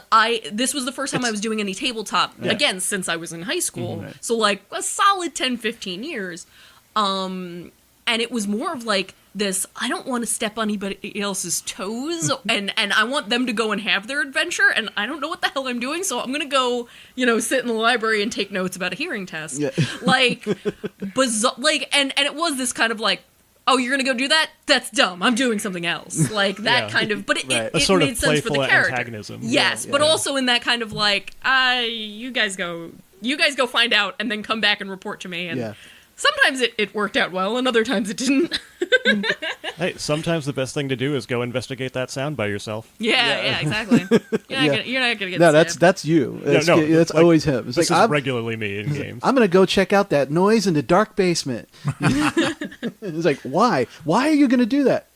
this was the first time I was doing any tabletop again since I was in high school. Right. So like a solid 10, 15 years. And it was more of like this, I don't want to step on anybody else's toes and I want them to go and have their adventure and I don't know what the hell I'm doing, so I'm going to go, sit in the library and take notes about a hearing test. Yeah. Like, bizarre, like, and it was this kind of like, oh, you're going to go do that? That's dumb. I'm doing something else. Like that kind of, but Right. it sort made of sense for the playful character. antagonism. Yes, but also in that kind of like, you guys go find out and then come back and report to me. And sometimes it worked out well and other times it didn't. Hey, sometimes the best thing to do is go investigate that sound by yourself. Yeah, exactly. You're not gonna get No, stabbed. that's you. That's like, always him. It's This like is I'm regularly me in games. going to go check out that noise in the dark basement. It's like, why? Why are you going to do that?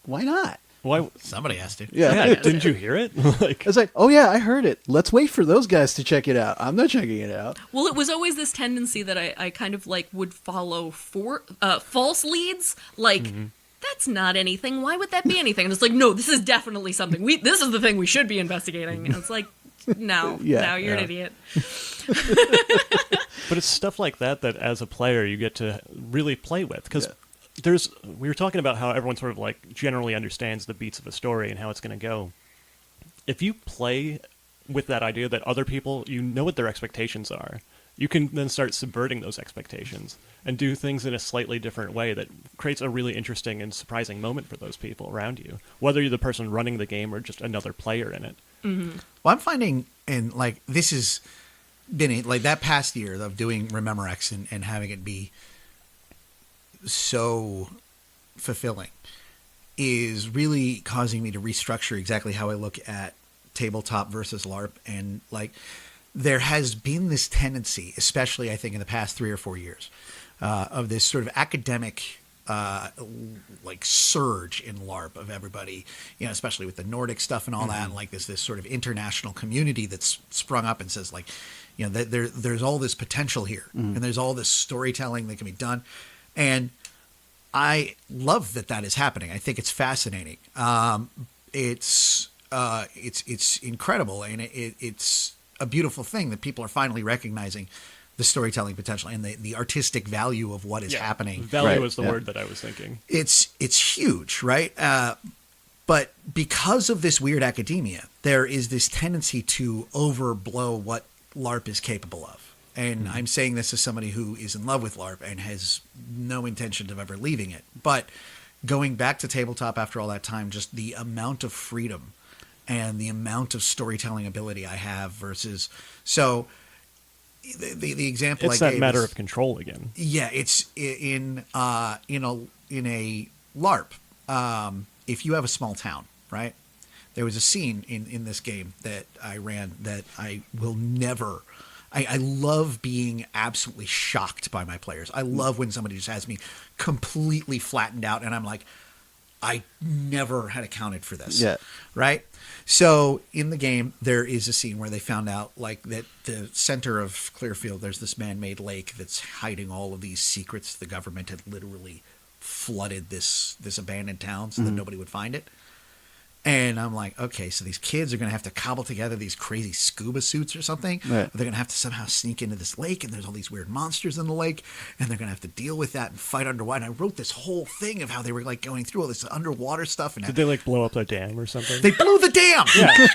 Why not? Why? Somebody has to. Yeah, didn't you hear it? Like, It's like, oh yeah, I heard it. Let's wait for those guys to check it out. I'm not checking it out. Well, it was always this tendency that I kind of like would follow false leads. Like, that's not anything. Why would that be anything? And it's like, no, this is definitely something. This is the thing we should be investigating. And it's like, no, you're an idiot. but it's stuff like that as a player you get to really play with, because we were talking about how everyone sort of like generally understands the beats of a story and how it's going to go. If you play with that idea that other people, what their expectations are, you can then start subverting those expectations and do things in a slightly different way that creates a really interesting and surprising moment for those people around you, whether you're the person running the game or just another player in it. Mm-hmm. Well, I'm finding, and like this has been like that past year of doing Rememorex and having it be so fulfilling is really causing me to restructure exactly how I look at tabletop versus LARP. And like there has been this tendency, especially I think in the past 3 or 4 years, of this sort of academic like surge in LARP of everybody, especially with the Nordic stuff and all that, and like this sort of international community that's sprung up and says like, that there's all this potential here and there's all this storytelling that can be done. And I love that is happening. I think it's fascinating. It's incredible, and it's a beautiful thing that people are finally recognizing the storytelling potential and the artistic value of what is happening. Value is the word that I was thinking. It's huge, right? But because of this weird academia, there is this tendency to overblow what LARP is capable of. And I'm saying this as somebody who is in love with LARP and has no intention of ever leaving it. But going back to tabletop after all that time, just the amount of freedom and the amount of storytelling ability I have versus so the example it's I that gave matter is, of control again. Yeah, it's in a LARP. If you have a small town, right? There was a scene in this game that I ran that I will never. I love being absolutely shocked by my players. I love when somebody just has me completely flattened out, and I'm like, I never had accounted for this. Yeah. Right? So in the game, there is a scene where they found out like that the center of Clearfield, there's this man-made lake that's hiding all of these secrets. The government had literally flooded this abandoned town so that nobody would find it. And I'm like, okay, so these kids are going to have to cobble together these crazy scuba suits or something. Right. They're going to have to somehow sneak into this lake, and there's all these weird monsters in the lake, and they're going to have to deal with that and fight underwater. And I wrote this whole thing of how they were like going through all this underwater stuff. And did they like blow up a dam or something? They blew the dam. Yeah.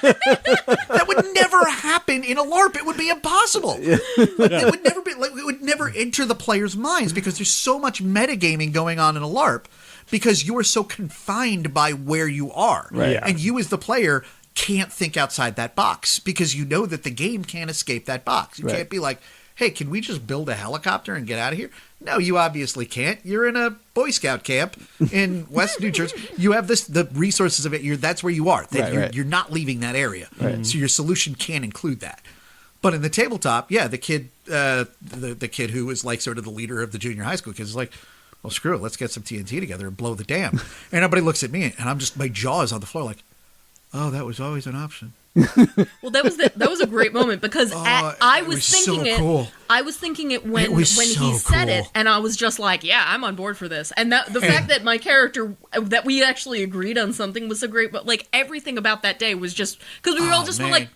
That would never happen in a LARP. It would be impossible. Yeah. It would never be. Like, it would never enter the players' minds because there's so much metagaming going on in a LARP. Because you are so confined by where you are. Right. Yeah. And you as the player can't think outside that box because you know that the game can't escape that box. You can't be like, hey, can we just build a helicopter and get out of here? No, you obviously can't. You're in a Boy Scout camp in West New Jersey. You have the resources of it. That's where you are. You're not leaving that area. Right. So your solution can't include that. But in the tabletop, the kid the kid who was like sort of the leader of the junior high school kids is like, well, screw it. Let's get some TNT together and blow the dam. And everybody looks at me, and I'm just, my jaw is on the floor like, oh, that was always an option. Well, that was a great moment because I was thinking so it. Cool. I was thinking it when It was he so said cool. it, and I was just like, "Yeah, I'm on board for this." And the fact that my character, that we actually agreed on something was so great. But like everything about that day was just because we were all just were like,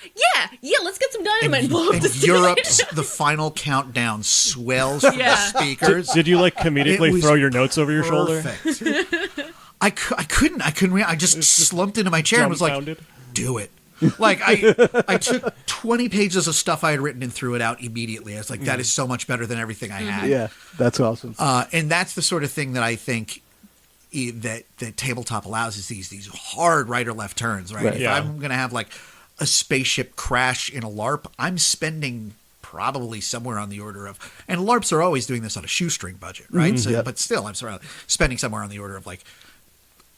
"Yeah, let's get some dynamite and blow up And this Europe's the final countdown swells from the speakers. Did you like comedically throw your notes over your shoulder? Perfect. I couldn't. I just slumped into my chair and was like, Dumbfounded? do it. Like I took 20 pages of stuff I had written and threw it out immediately. I was like, that is so much better than everything I had. Yeah, that's awesome. And that's the sort of thing that I think that tabletop allows is these hard right or left turns, right? If I'm going to have like a spaceship crash in a LARP, I'm spending probably somewhere on the order of, and LARPs are always doing this on a shoestring budget, right? But still, I'm spending somewhere on the order of like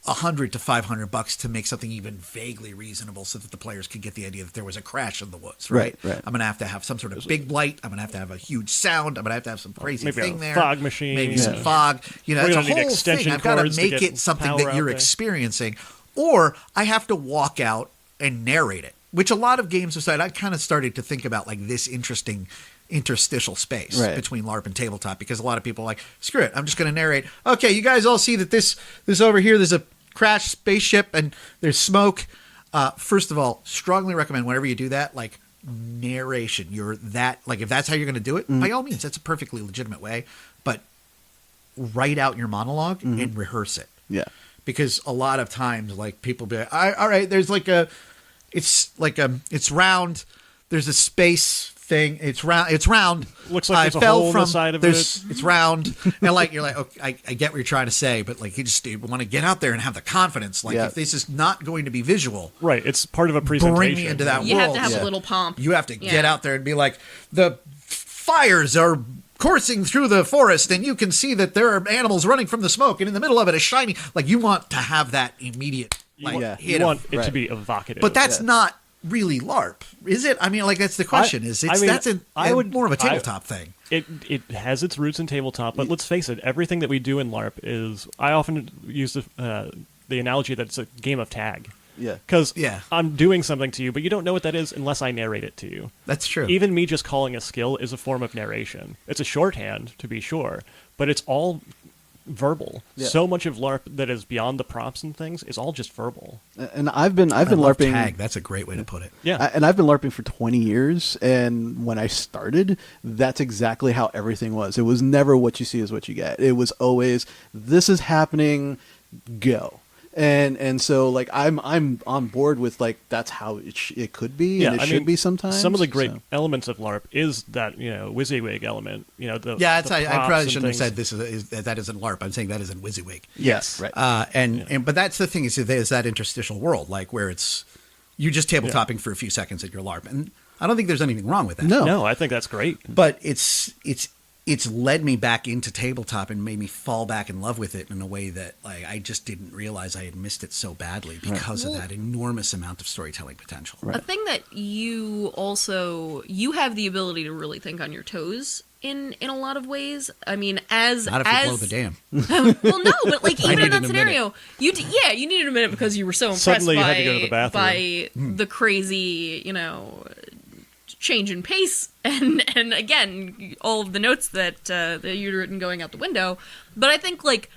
$100 to $500 to make something even vaguely reasonable, so that the players can get the idea that there was a crash in the woods, right? I'm going to have some sort of big blight. I'm going to have a huge sound. I'm going to have some crazy thing there. Fog machine. Maybe some fog. You know, We're it's a gonna need whole extension thing. I've got to cords to make get it something power that you're out there. experiencing, or I have to walk out and narrate it, which a lot of games aside, I kind of started to think about like this interesting interstitial space between LARP and tabletop, because a lot of people are like, screw it, I'm just going to narrate. Okay, you guys all see that this over here, there's a crash spaceship and there's smoke. First of all, strongly recommend whenever you do that, like narration. You're that, like, if that's how you're going to do it, by all means, that's a perfectly legitimate way. But write out your monologue and rehearse it. Yeah, because a lot of times, like, people be like, all right, there's like it's round. There's a space thing. It's round. Looks like there's a hole in the side of it. It's round. And like, you're like, okay, I get what you're trying to say, but like, you want to get out there and have the confidence. Like, if this is not going to be visual, right? It's part of a presentation. Bring me into that world. You have to have a little pomp. You have to get out there and be like, the fires are coursing through the forest, and you can see that there are animals running from the smoke, and in the middle of it is shiny. Like, you want to have that immediate. You want it to be evocative, but that's not really LARP, is it? I mean, like, that's the question. That's more of a tabletop thing. It has its roots in tabletop, but let's face it, everything that we do in LARP is. I often use the analogy that it's a game of tag. Yeah. Because I'm doing something to you, but you don't know what that is unless I narrate it to you. That's true. Even me just calling a skill is a form of narration. It's a shorthand, to be sure, but it's all verbal. Yeah. So much of LARP that is beyond the props and things is all just verbal. And I've been LARPing. Tag. That's a great way to put it. Yeah. And I've been LARPing for 20 years, and when I started, that's exactly how everything was. It was never what you see is what you get. It was always, this is happening, go. And so, like, I'm on board with, like, that's how it could be, and it should be sometimes. Some of the great elements of LARP is that, WYSIWYG element. I probably shouldn't have said that isn't LARP. I'm saying that isn't WYSIWYG. Yes, right. But that's the thing, is that interstitial world, like, where it's you're just tabletopping for a few seconds at your LARP, and I don't think there's anything wrong with that. No, I think that's great. But it's led me back into tabletop and made me fall back in love with it in a way that, like, I just didn't realize I had missed it so badly because of that enormous amount of storytelling potential. Right. A thing that you have the ability to really think on your toes in a lot of ways. I mean, not if you blow the dam. Well, no, but like even in that scenario, you needed a minute because you were so impressed Suddenly you had to go to the bathroom. by the crazy, change in pace and again all of the notes that you'd written going out the window. But I think, like,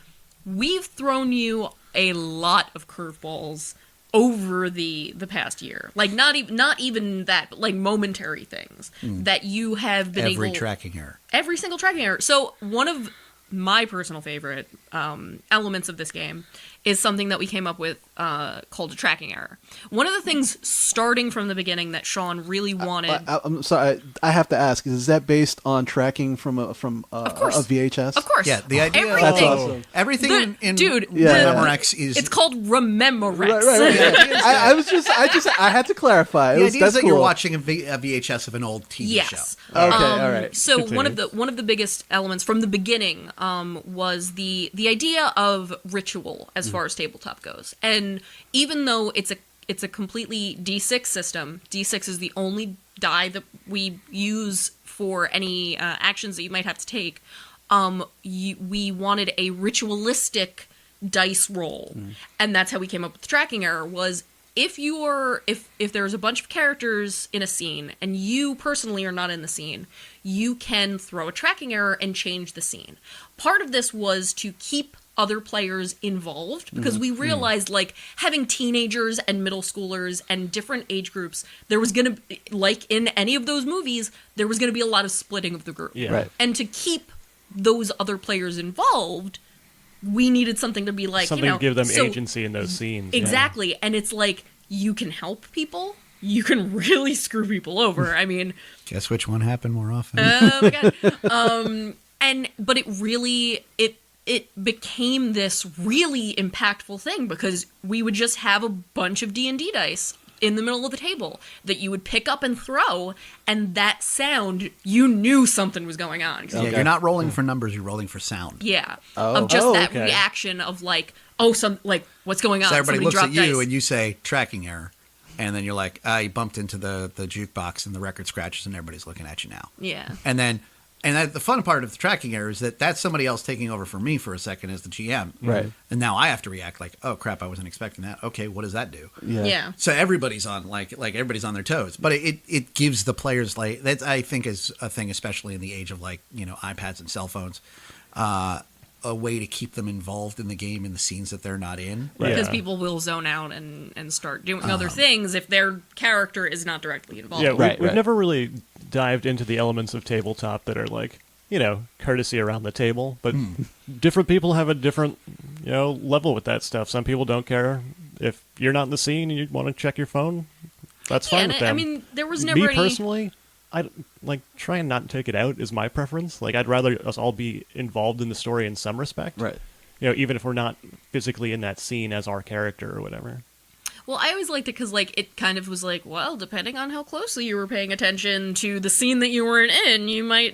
we've thrown you a lot of curveballs over the past year, like not even that, but like momentary things that you have been every single tracking error. So one of my personal favorite elements of this game is something that we came up with called a tracking error. One of the things starting from the beginning that Sean really wanted... I'm sorry, I have to ask, is that based on tracking from a VHS? Of course. Yeah, the idea That's awesome. Everything in Rememorex is... It's called Rememorex. Right. I had to clarify. The idea is that you're watching a VHS of an old TV show. Okay, all right. So one of the biggest elements from the beginning was the idea of ritual as far as tabletop goes. And even though it's a completely D6 system, D6 is the only die that we use for any actions that you might have to take. We wanted a ritualistic dice roll, and that's how we came up with the tracking error. Was if there's a bunch of characters in a scene and you personally are not in the scene, you can throw a tracking error and change the scene. Part of this was to keep other players involved, because we realized, like, having teenagers and middle schoolers and different age groups, there was going to, like in any of those movies, there was going to be a lot of splitting of the group. Yeah. Right. And to keep those other players involved, we needed something to be like, Something to give them agency in those scenes. Exactly. Yeah. And it's like, you can help people, you can really screw people over. I mean, guess which one happened more often? oh my God. But it really, it became this really impactful thing, because we would just have a bunch of D&D dice in the middle of the table that you would pick up and throw, and that sound, you knew something was going on. Yeah, you're not rolling for numbers, you're rolling for sound. Yeah. Oh. Of just that okay. reaction of like, what's going on? So everybody Somebody looks dropped at you dice. and you say tracking error, and then you're like, you bumped into the jukebox and the record scratches, and everybody's looking at you now. Yeah. And the fun part of the tracking error is that that's somebody else taking over for me for a second as the GM. Right. And now I have to react like, oh crap, I wasn't expecting that. Okay, what does that do? Yeah. So everybody's on like everybody's on their toes, but it gives the players, like, that I think is a thing, especially in the age of, like, you know, iPads and cell phones, a way to keep them involved in the game in the scenes that they're not in. Right. Because Yeah. people will zone out and start doing other things if their character is not directly involved. Yeah, Right, we've right. never really dived into the elements of tabletop that are like, you know, courtesy around the table, but different people have a different, you know, level with that stuff. Some people don't care. If you're not in the scene and you want to check your phone, that's Yeah, fine and with them. I mean, there was never Me any... personally, I like try and not take it out is my preference. Like, I'd rather us all be involved in the story in some respect. Right. You know, even if we're not physically in that scene as our character or whatever. Well, I always liked it because, like, it kind of was like, well, depending on how closely you were paying attention to the scene that you weren't in, you might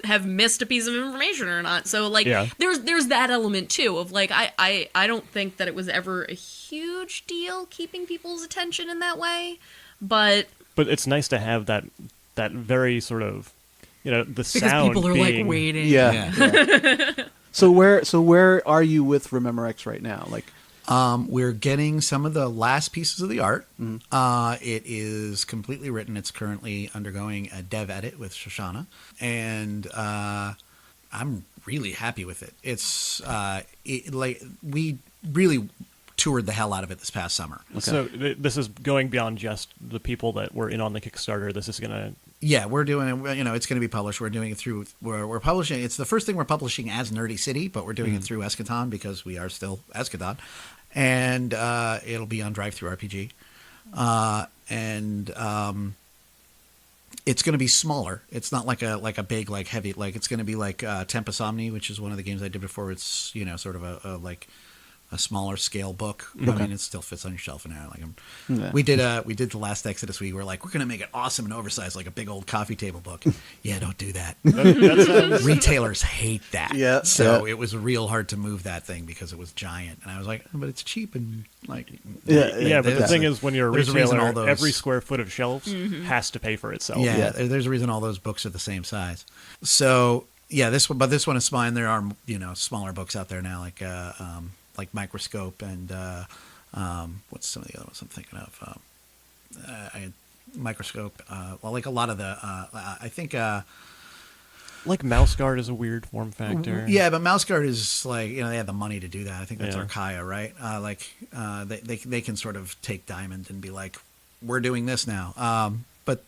have missed a piece of information or not. So, like, Yeah. there's that element, too, of, like, I don't think that it was ever a huge deal keeping people's attention in that way, but it's nice to have that very sort of, you know, the because sound people are, being, like, waiting. Yeah. Yeah. So where are you with Rememorex right now? Like, We're getting some of the last pieces of the art. It is completely written. It's currently undergoing a dev edit with Shoshana, and I'm really happy with it. It's like we really toured the hell out of it this past summer. So this is going beyond just the people that were in on the Kickstarter. This is going to... Yeah, we're doing it. You know, it's going to be published. We're doing it through. We're publishing. It's the first thing we're publishing as Nerdy City, but we're doing it through Eschaton because we are still Eschaton, and it'll be on Drive-Thru RPG, and it's going to be smaller. It's not like a big, like, heavy, like, it's going to be like Tempest Omni, which is one of the games I did before. It's, you know, sort of a smaller scale book. I mean, it still fits on your shelf in there. Like, we did the last Exodus. We were like, we're gonna make it awesome and oversized, like a big old coffee table book. Yeah, don't do that. That sounds... Retailers hate that. Yeah. So it was real hard to move that thing because it was giant. And I was like, but it's cheap and like. Yeah, but the thing is, when you're a there's a reason retailer, all those- every square foot of shelves has to pay for itself. Yeah, Yeah. there's a reason all those books are the same size. So yeah, this one is fine. There are, you know, smaller books out there now, like Microscope and what's some of the other ones I'm thinking of? Microscope. Well, like a lot of the, I think. Like Mouse Guard is a weird form factor. Yeah, but Mouse Guard is like, you know, they have the money to do that. I think that's Yeah. Arcana, right? They can sort of take Diamond and be like, we're doing this now. But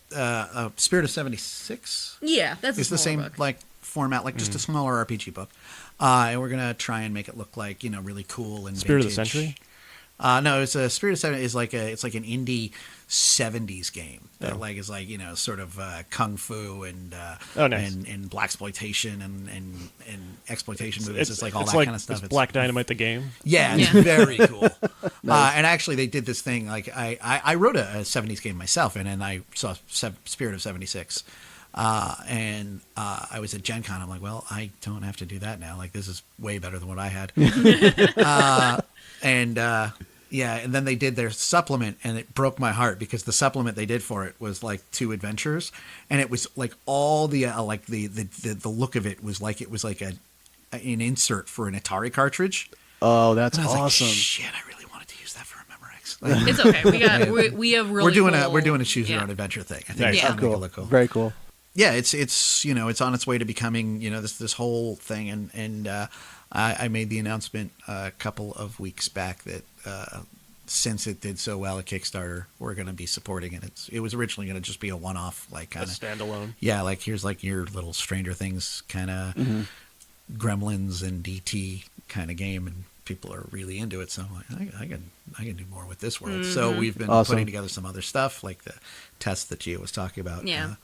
Spirit of 76 Yeah, that's is a the same smaller book. like format, like just a smaller RPG book. And we're gonna try and make it look like, you know, really cool and Spirit of the vintage. Century? No, it's a Spirit of 70 is like it's like an indie 70s game that like is like, you know, sort of kung fu and nice. and blaxploitation and exploitation movies. It's like all it's that like, kind of stuff. It's Black Dynamite the game. Yeah, it's Yeah. very cool. And actually, they did this thing. Like I wrote a 70s game myself, and then I saw Spirit of 76. And I was at Gen Con. I'm like, well, I don't have to do that now. Like, this is way better than what I had. Yeah, and then they did their supplement, and it broke my heart because the supplement they did for it was like 2 adventures, and it was like all the like the look of it was like an insert for an Atari cartridge. oh, that's And I was awesome. like, shit, I really wanted to use that for Rememorex. Rememorex. It's okay. We have really we're doing a choose your own adventure thing. I think it's Yeah. gonna make it look cool. Very cool. Yeah, it's it's on its way to becoming this whole thing, and I made the announcement a couple of weeks back that since it did so well at Kickstarter, we're going to be supporting it. It was originally going to just be a one-off, like kind of standalone. Yeah, like here's like your little Stranger Things kind of Gremlins and DT kind of game, and people are really into it. So I'm like, I can do more with this world. So we've been putting together some other stuff, like the test that Gia was talking about. Yeah.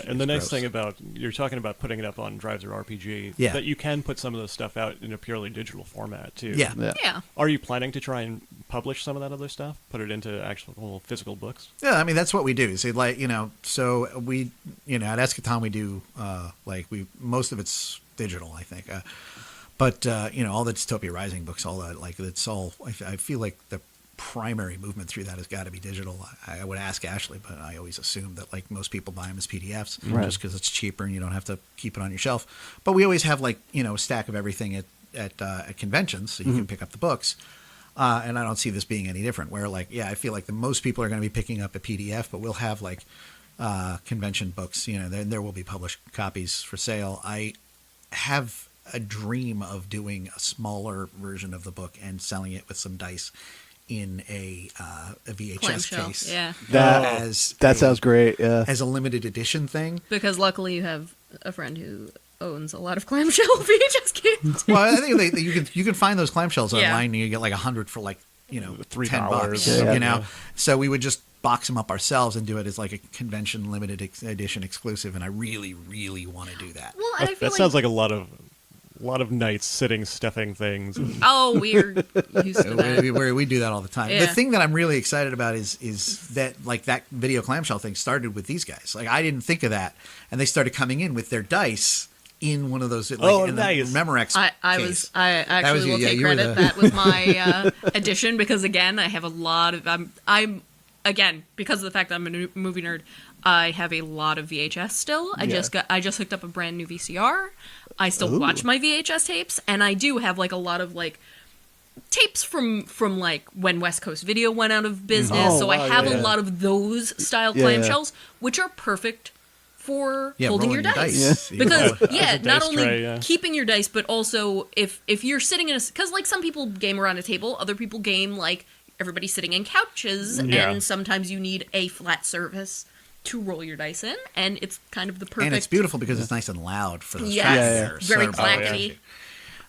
And the nice thing about you're talking about putting it up on Drives or RPG, that you can put some of this stuff out in a purely digital format too. Yeah. Are you planning to try and publish some of that other stuff? Put it into actual physical books? Yeah, I mean that's what we do. So like so we at Eschaton we do most of it's digital, I think. But all the Dystopia Rising books, all that, like it's all. I feel like the primary movement through that has got to be digital. I would ask Ashley, but I always assume that like most people buy them as PDFs just because it's cheaper and you don't have to keep it on your shelf. But we always have like a stack of everything at conventions, so you can pick up the books. And I don't see this being any different. Where I feel like the most people are going to be picking up a PDF, but we'll have like convention books. There will be published copies for sale. I have a dream of doing a smaller version of the book and selling it with some dice in a VHS Clamshell, case. yeah. That sounds great. Yeah. As a limited edition thing. Because luckily you have a friend who owns a lot of clamshell VHS games. Well, I think you can find those clamshells online and you get like 100 for like $10. So we would just box them up ourselves and do it as like a convention limited edition exclusive, and I really, really want to do that. Well, and I feel that sounds like a lot of nights sitting stuffing things. Oh, we're used to that. We do that all the time. Yeah. The thing that I'm really excited about is that like that video clamshell thing started with these guys. Like I didn't think of that, and they started coming in with their dice in one of those. Like, in nice. The Rememorex case. I actually will take credit. That was my addition because again, I have a lot of. I'm again because of the fact that I'm a movie nerd. I have a lot of VHS still. I just hooked up a brand new VCR. I still watch my VHS tapes, and I do have like a lot of like tapes from like when West Coast Video went out of business. I have a lot of those style clamshells, which are perfect for holding your dice. Because not only keeping your dice, but also if you're sitting in a, because like some people game around a table, other people game like everybody's sitting in couches, and sometimes you need a flat surface to roll your dice in, and it's kind of the perfect. And it's beautiful because it's nice and loud for those tracks. Very clackety.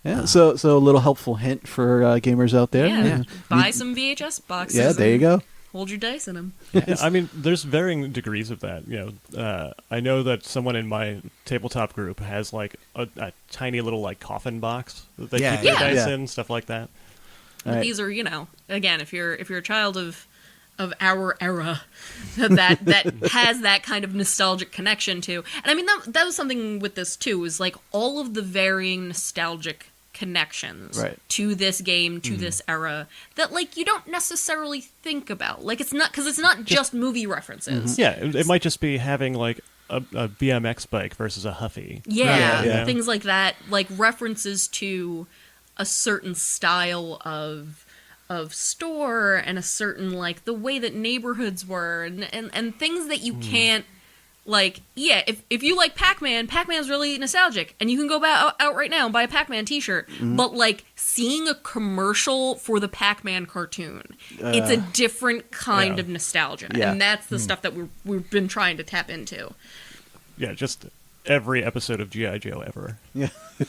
Yeah, so a little helpful hint for gamers out there. Yeah. Buy some VHS boxes. Yeah, there you go. Hold your dice in them. Yeah, I mean, there's varying degrees of that. I know that someone in my tabletop group has like a tiny little like coffin box that they keep their dice in, stuff like that. Right. These are, again, if you're a child of our era that has that kind of nostalgic connection to. And I mean, that was something with this too, is like all of the varying nostalgic connections to this game, to this era, that like you don't necessarily think about. Like it's not, because it's not just movie references. Yeah, it might just be having like a BMX bike versus a Huffy. Yeah, things like that, like references to a certain style of store and a certain like the way that neighborhoods were and things that you can't like. If you like Pac-Man's really nostalgic, and you can go out right now and buy a Pac-Man t-shirt, but like seeing a commercial for the Pac-Man cartoon, it's a different kind of nostalgia, and that's the stuff that we've been trying to tap into. Just every episode of G.I. Joe ever.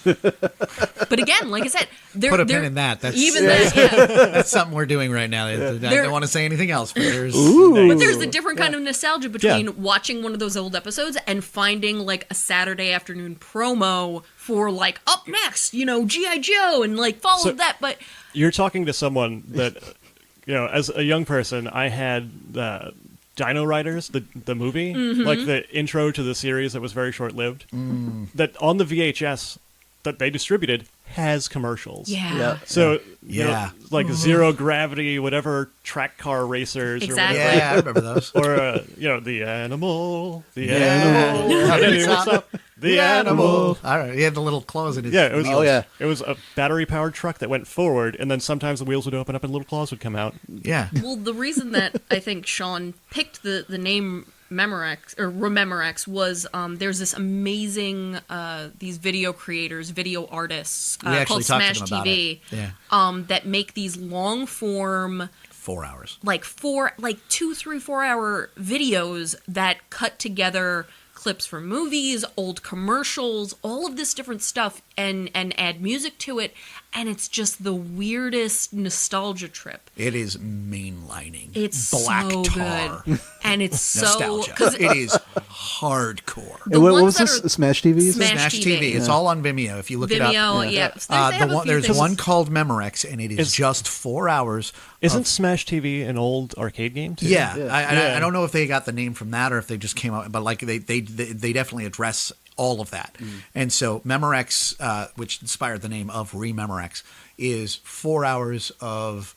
But again, like I said, put a pin in that. That's that. That's something we're doing right now. I don't want to say anything else, but there's a different kind of nostalgia between watching one of those old episodes and finding like a Saturday afternoon promo for like up next, G.I. Joe, and like follow that. But you're talking to someone that, as a young person, I had Dino Riders, the movie, like the intro to the series that was very short-lived, that on the VHS that they distributed has commercials. So, like Zero Gravity, whatever, track car racers. Exactly. Or whatever. Yeah, I remember those. Or, the animal. What's up? the animal. All right, he had the little claws in his Yeah, it was. wheels. Oh, yeah. It was a battery-powered truck that went forward, and then sometimes the wheels would open up and little claws would come out. Yeah. Well, the reason that I think Sean picked the name Rememorex was there's this amazing these video creators, video artists We actually called talked to Smash them about TV it. Yeah. that make these long form 4 hours. like 2, 3, 4 hour videos that cut together clips from movies, old commercials, all of this different stuff, and add music to it, and it's just the weirdest nostalgia trip. It is mainlining. It's black so tar. good, and it's so Nostalgia. because It is hardcore. And what ones was that this? are- Smash TV? you said? Smash Smash TV. TV. It's all on Vimeo if you look it up. Vimeo, yeah. They have a few There's things. one called Memorex, and it is just 4 hours. Isn't Smash TV an old arcade game too? Yeah, Yeah. I don't know if they got the name from that or if they just came out, but like they definitely address all of that. And so Memorex, which inspired the name of Rememorex, is 4 hours of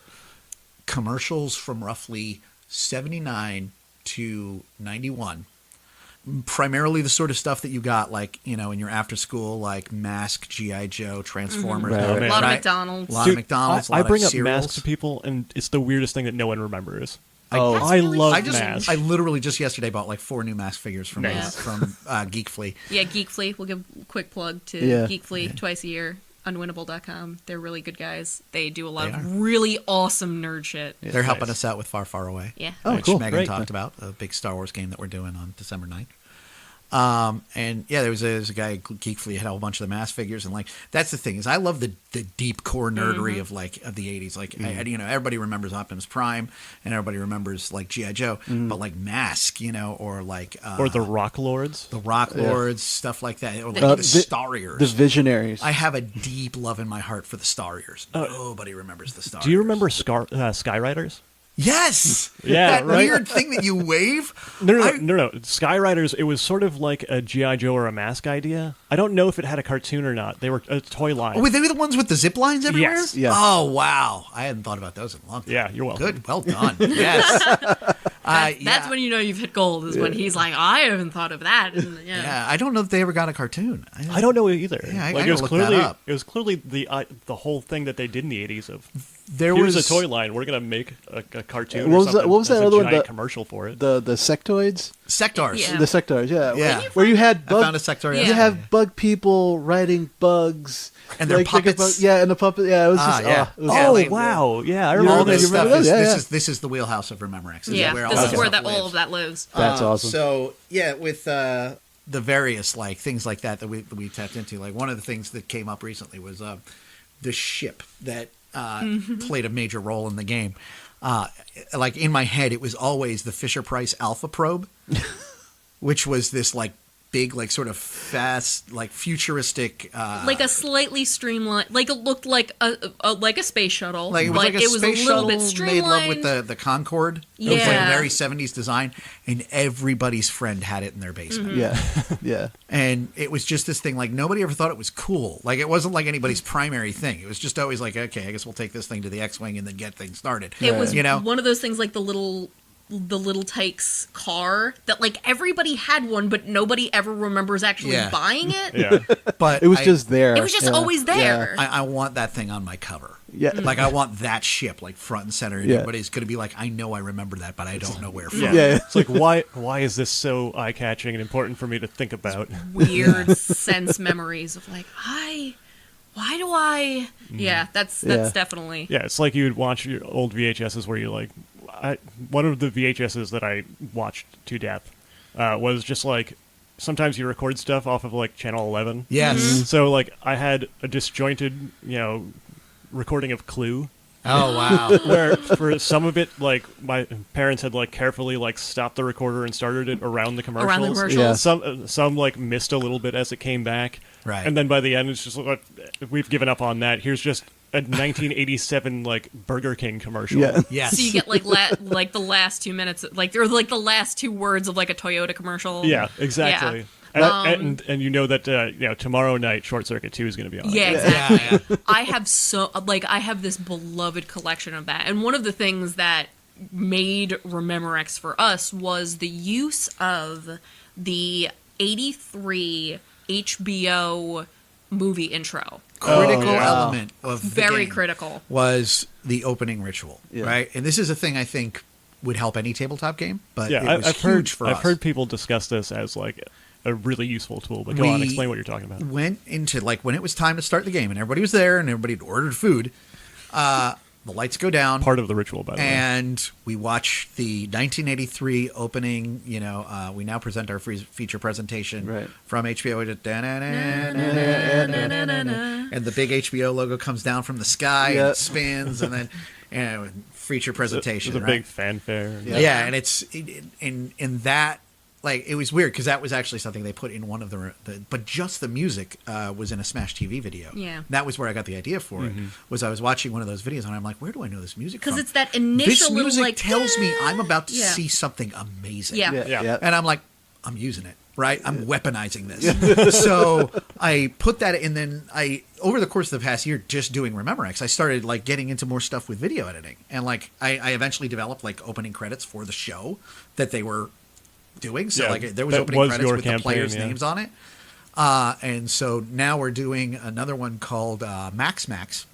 commercials from roughly 79 to 91. Primarily the sort of stuff that you got, like, in your after school, like Mask, G.I. Joe, Transformers. Right, right. A lot of Right? McDonald's. A lot Dude, of McDonald's. I bring of up cereals. Mask to people, and it's the weirdest thing that no one remembers. Oh. I love I Mask. I literally just yesterday bought like 4 new Mask figures from Nice. Geek Flea. Yeah, Geek Flea. We'll give a quick plug to Yeah. Geek Flea twice a year. Unwinnable.com. They're really good guys. They do a lot They are. of really awesome nerd shit. Yeah. They're helping us out with Far, Far Away. Oh, which cool. Megan Great. talked about, a big Star Wars game that we're doing on December 9th. And yeah, there was a guy at Geek Flea had a whole bunch of the Mask figures, and like that's the thing is I love the deep core nerdery of the 80s. Like everybody remembers Optimus Prime, and everybody remembers like G.I. Joe, but like Mask, or like or the Rock Lords. the Rock Lords, stuff like that, or like The- the Starriers. The Visionaries. I have a deep love in my heart for the Starriers. Nobody remembers the Starriers. Do you remember Skyriders? Yes. Yeah, that right? weird thing that you wave. No. Skyriders, it was sort of like a G.I. Joe or a Mask idea. I don't know if it had a cartoon or not. They were a toy line. Oh, were they the ones with the zip lines everywhere? Yes. Yeah. Oh, wow. I hadn't thought about those in a long time. Yeah, you're welcome. Good. Well done. Yes. That's when you know you've hit gold, is when he's like, I haven't thought of that. And, Yeah, I don't know if they ever got a cartoon. I don't know either. Yeah, I like gotta it was look clearly that up. it was clearly the whole thing that they did in the 80s of There here's was a toy line. We're gonna make a cartoon. What or was that- something what was that as a other one giant that- commercial for it? the sectoids? Sectors. Yeah. The sectors, yeah. Yeah. Where you had I bug, found a sector. Yeah. you have bug people riding bugs. And their like, puppets. And the puppet. Yeah, it was just. yeah. It was Yeah, Oh like- wow! Yeah, I You remember All remember this you stuff remember is, those? Yeah, this yeah. is this is the wheelhouse of Rememorex. This Yeah, is where this all is that where stuff all lives. of that lives. That's awesome. So yeah, with the various like things like that we tapped into, like one of the things that came up recently was the ship that played a major role in the game. Like in my head, it was always the Fisher-Price Alpha Probe, which was this like big, like sort of fast, like futuristic, Like a slightly streamlined, like it looked like a space shuttle. like it was like a it was space a little shuttle bit made streamlined. love with the Concorde. It was like a Yeah. very 70s design, and everybody's friend had it in their basement. Mm-hmm. Yeah. And it was just this thing, like nobody ever thought it was cool. Like it wasn't like anybody's primary thing. It was just always like, okay, I guess we'll take this thing to the X-Wing and then get things started. It was you know, one of those things like the little Tykes car that like everybody had one, but nobody ever remembers actually Yeah. buying it. Yeah. but It was I- just there. It was just Yeah. always there. I want that thing on my cover. Yeah. Like I want that ship like front and center. And Yeah. everybody's going to be like, I know I remember that, but I don't know where from. Yeah. Yeah. It's like why is this so eye catching and important for me to think about? Weird sense memories of like, why do I? Yeah, that's Yeah. definitely. Yeah, it's like you'd watch your old VHSs where you're like, one of the VHSs that I watched to death was just like, sometimes you record stuff off of like channel 11. Yes. So like I had a disjointed, recording of Clue. Oh wow. Where for some of it, like my parents had like carefully like stopped the recorder and started it around the commercials. Around the commercials. Yeah. Some like missed a little bit as it came back. Right. And then by the end, it's just like we've given up on that. Here's just a 1987 like Burger King commercial. Yeah. Yes. So you get like like the last 2 minutes, like they're like the last 2 words of like a Toyota commercial. Yeah, exactly. Yeah. And you know that tomorrow night Short Circuit 2 is going to be on. Yeah, it. exactly. yeah. I have this beloved collection of that. And one of the things that made Rememorex for us was the use of the 83 HBO movie intro. Critical element of the Very game critical. was the opening ritual, Yeah. right? And this is a thing I think would help any tabletop game, but Yeah, it was I've huge heard for us. I've heard people discuss this as like a really useful tool. But go on, explain what you're talking about. Went into like when it was time to start the game and everybody was there and everybody had ordered food. The lights go down. Part of the ritual, by the way. And we watch the 1983 opening. You know, we now present our feature presentation Right. from HBO. And the big HBO logo comes down from the sky and Yep. it spins, and then feature presentation. There's a right? big fanfare. Yeah, and it's in that. Like, it was weird because that was actually something they put in one of but just the music was in a Smash TV video. Yeah. That was where I got the idea for it. Was I was watching one of those videos and I'm like, where do I know this music from? Because it's that initial this little music like tells me I'm about to Yeah. see something amazing. Yeah. Yeah. And I'm like, I'm using it, right? I'm weaponizing this. So I put that in, then over the course of the past year, just doing Rememorex, I started like getting into more stuff with video editing. And like, I eventually developed like opening credits for the show that they were doing. So Yeah, like there was that opening was credits your with the campaign, players' yeah. names on it. And so now we're doing another one called Max,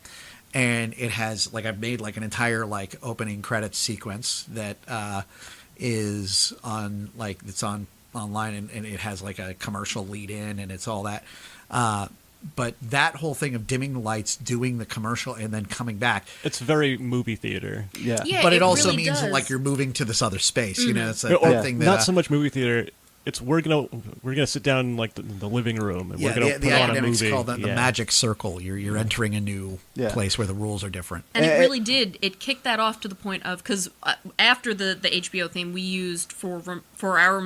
and it has like I've made like an entire like opening credits sequence that is on like it's on online, and it has like a commercial lead in, and it's all that. But that whole thing of dimming the lights, doing the commercial, and then coming back. It's very movie theater. Yeah. Yeah, But it also really means does. like you're moving to this other space. You know, it's a Or thing that not so much movie theater. It's we're gonna sit down in like the living room and yeah, we're gonna the put on a academics movie. call that the Yeah. magic circle. You're entering a new Yeah. place where the rules are different. And it really did. It kicked that off to the point of because after the HBO theme, we used for our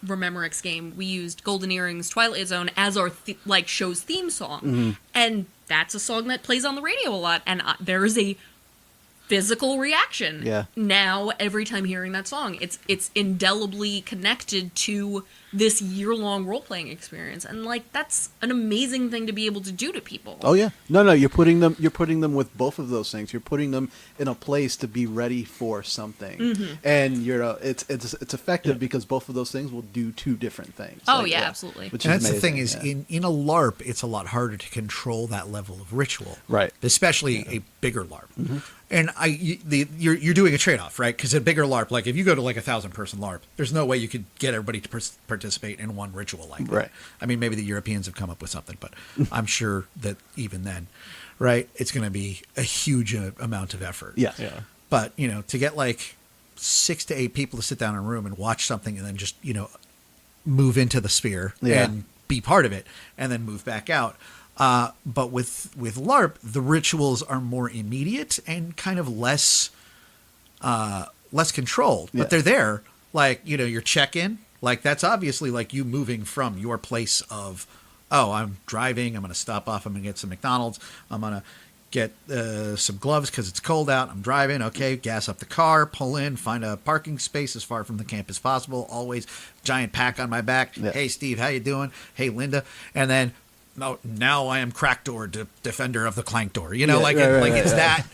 Rememorex game, we used Golden Earrings, Twilight Zone as our show's theme song, and that's a song that plays on the radio a lot. And there is a physical reaction. Yeah. Now every time hearing that song, it's indelibly connected to this year-long role-playing experience, and like that's an amazing thing to be able to do to people. Oh yeah, no, you're putting them with both of those things. You're putting them in a place to be ready for something, and it's effective because both of those things will do two different things. Oh, yeah, absolutely. Which And is that's the thing amazing, is in a LARP, it's a lot harder to control that level of ritual, Right. Especially a bigger LARP. And you're doing a trade-off, right? Because a bigger LARP, like if you go to like 1,000-person LARP, there's no way you could get everybody to participate in one ritual like that. Right. I mean, maybe the Europeans have come up with something, but I'm sure that even then, right, it's going to be a huge amount of effort. Yeah. Yeah. But, to get like 6 to 8 people to sit down in a room and watch something and then just, move into the sphere Yeah. and be part of it and then move back out. But with LARP, the rituals are more immediate and kind of less controlled, Yeah. but they're there. Like, your check-in, like that's obviously like you moving from your place of, oh, I'm driving, I'm going to stop off, I'm going to get some McDonald's, I'm going to get some gloves because it's cold out, I'm driving, okay, gas up the car, pull in, find a parking space as far from the camp as possible, always giant pack on my back. Yeah. Hey, Steve, how you doing? Hey, Linda. And then, no, now I am crack door defender of the clank door. Right, It's right. that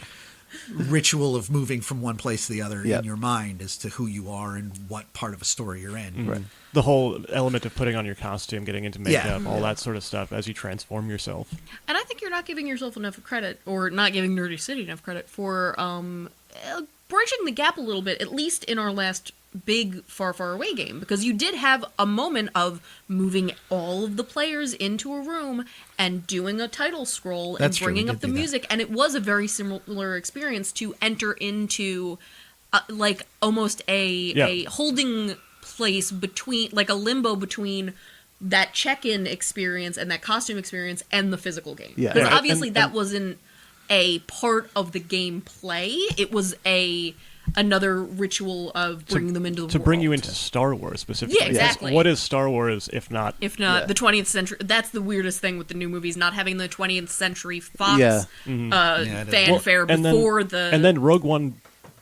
ritual of moving from one place to the other Yep. in your mind as to who you are and what part of a story you're in. Right. The whole element of putting on your costume, getting into Yeah. makeup, all that sort of stuff as you transform yourself. And I think you're not giving yourself enough credit, or not giving Nerdy City enough credit for bridging the gap a little bit, at least in our last big Far, Far Away game, because you did have a moment of moving all of the players into a room and doing a title scroll That's and true, we bringing did up the do that. music, and it was a very similar experience to enter into like almost a holding place between, like a limbo between that check-in experience and that costume experience and the physical game. Yeah. Because Right. obviously that wasn't a part of the gameplay. It was another ritual of bringing them into the To world. bring you into Star Wars specifically. Yeah, exactly. What is Star Wars if not? If not Yeah. the 20th century. That's the weirdest thing with the new movies, not having the 20th century Fox Yeah. it is. fanfare and then- before the... And then Rogue One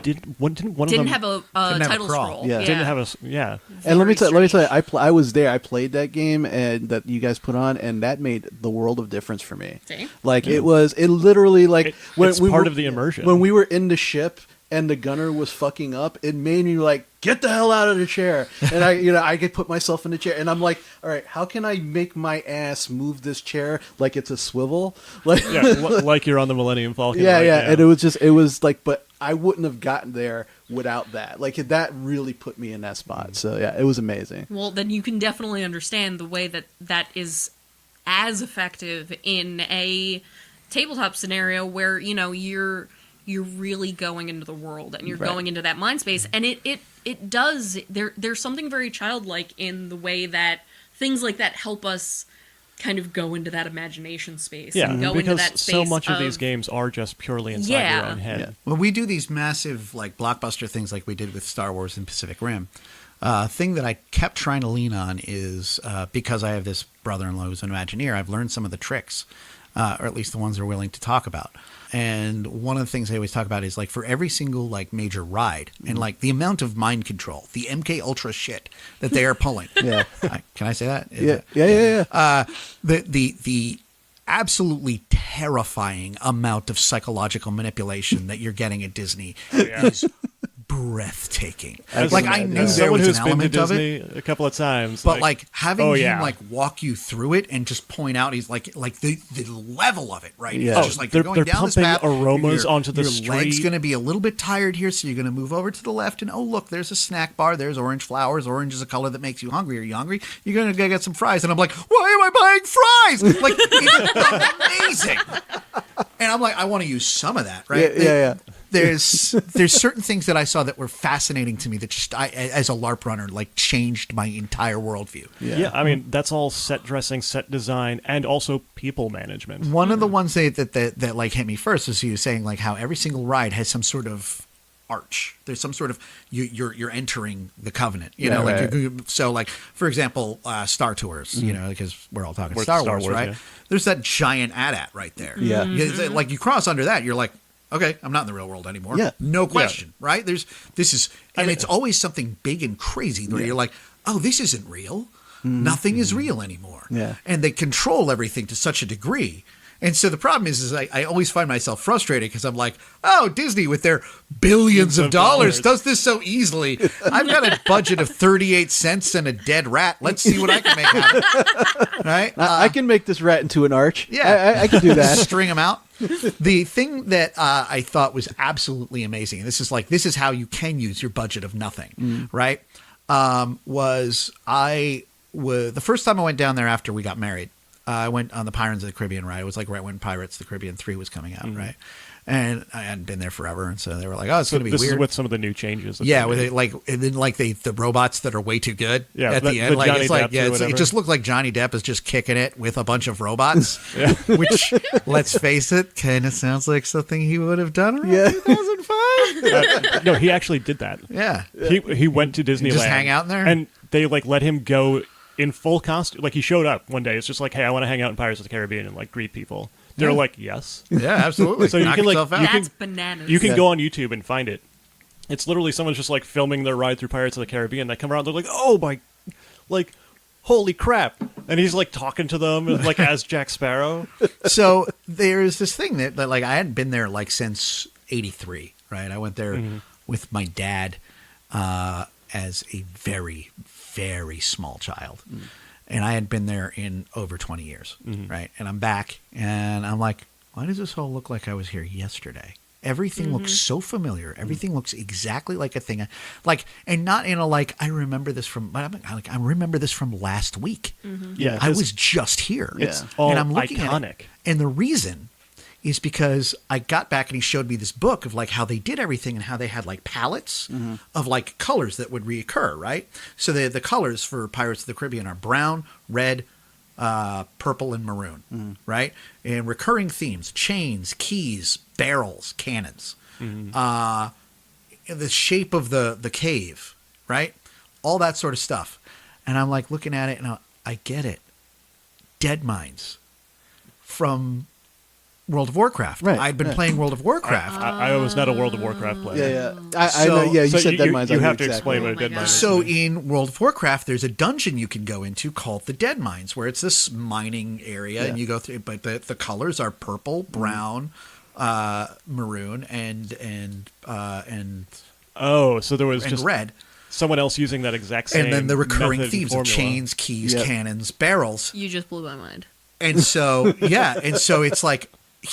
didn't one of didn't them have a Didn't have a title crawl. scroll. Yeah. didn't have a yeah. And let me Very tell you, strange. I was there. I played that game and that you guys put on, and that made the world of difference for me. See? Like it literally like It's we part were- of the immersion. When we were in the ship and the gunner was fucking up, it made me like get the hell out of the chair. And I could put myself in the chair, and I'm like, all right, how can I make my ass move this chair like it's a swivel? Like, like you're on the Millennium Falcon. Yeah, right yeah. now. And it was like, but I wouldn't have gotten there without that. Like, that really put me in that spot. So yeah, it was amazing. Well, then you can definitely understand the way that is as effective in a tabletop scenario where, you're really going into the world and you're going into that mind space, and it does there's something very childlike in the way that things like that help us kind of go into that imagination space. Yeah, and go because into that space so much of these games are just purely inside your own head. Yeah. Well, we do these massive, like, blockbuster things like we did with Star Wars and Pacific Rim. Thing that I kept trying to lean on is because I have this brother-in-law who's an Imagineer, I've learned some of the tricks, or at least the ones they're willing to talk about. And one of the things they always talk about is, like, for every single, like, major ride and, like, the amount of mind control, the MK Ultra shit that they are pulling. Yeah. Can I say that? Yeah. The absolutely terrifying amount of psychological manipulation that you're getting at Disney is breathtaking. Like, I knew there was an element of it a couple of times, but like having him yeah. like walk you through it and just point out, he's like the level of it, right? Yeah. It's just like you're going they're down this pumping path, aromas onto the your street. leg's going to be a little bit tired here, so you're going to move over to the left, and oh look, there's a snack bar. There's orange flowers. Orange is a color that makes you hungry. Are you hungry? You're going to go get some fries. And I'm like, why am I buying fries? Like, it's amazing. And I'm like, I want to use some of that, right? Yeah. There's certain things that I saw that were fascinating to me that just as a LARP runner, like, changed my entire worldview. Yeah, I mean, that's all set dressing, set design, and also people management. One of the ones that like hit me first was he was saying, like, how every single ride has some sort of arch. There's some sort of you're entering the covenant, you know, like right. So, like, for example, Star Tours, you know, because we're all talking Star Wars, right? Yeah. There's that giant AT-AT right there. Yeah. Like, you cross under that, you're like, okay, I'm not in the real world anymore. Yeah. No question, right? It's always something big and crazy where you're like, oh, this isn't real. Nothing is real anymore. Yeah. And they control everything to such a degree. And so the problem is I always find myself frustrated because I'm like, oh, Disney with their billions of dollars does this so easily. I've got a budget of 38 cents and a dead rat. Let's see what I can make happen. Right? I can make this rat into an arch. Yeah. I can do that. String them out. The thing that I thought was absolutely amazing, and this is how you can use your budget of nothing, right? Was the first time I went down there after we got married, I went on the Pirates of the Caribbean ride. It was like right when Pirates of the Caribbean 3 was coming out, right? And I hadn't been there forever, and so they were like, "Oh, it's going to be this weird." Is with some of the new changes. Yeah, with it, like, and then like the robots that are way too good at the end. Like, it's like, yeah, it just looked like Johnny Depp is just kicking it with a bunch of robots, which, let's face it, kind of sounds like something he would have done around 2005. No, he actually did that. Yeah, he went to Disneyland, just hang out in there, and they like let him go in full costume. Like, he showed up one day. It's just like, hey, I want to hang out in Pirates of the Caribbean and like greet people. They're like, yes. Yeah, absolutely. So you can like that's bananas. You can go on YouTube and find it. It's literally someone's just like filming their ride through Pirates of the Caribbean. They come around, they're like, oh my, like, holy crap. And he's like talking to them like as Jack Sparrow. So there's this thing that like I hadn't been there like since '83, right? I went there with my dad as a very, very small child. And I had been there in over 20 years, right? And I'm back, and I'm like, why does this all look like I was here yesterday? Everything looks so familiar. Everything looks exactly like a thing. Like, and not in a like, I remember this from, but I'm like, I remember this from last week. Yeah, I was just here. It's all and I'm looking iconic. At it, and the reason is because I got back and he showed me this book of like how they did everything and how they had like palettes of like colors that would reoccur, right? So the colors for Pirates of the Caribbean are brown, red, purple, and maroon, right? And recurring themes: chains, keys, barrels, cannons. The shape of the cave, right? All that sort of stuff. And I'm like looking at it and I get it. Dead mines from World of Warcraft. Right. I'd been playing World of Warcraft. I was not a World of Warcraft player. I know. Yeah, you So said Dead Mines. You I knew have to exactly. explain what a Dead Mine is. So in World of Warcraft, there's a dungeon you can go into called the Dead Mines, where it's this mining area, and you go through. But the colors are purple, brown, maroon, and oh, so there was and just red. someone else using that exact same and then the recurring method and themes of formula. chains, keys, Yep. cannons, barrels. You just blew my mind. And so, yeah. And so it's like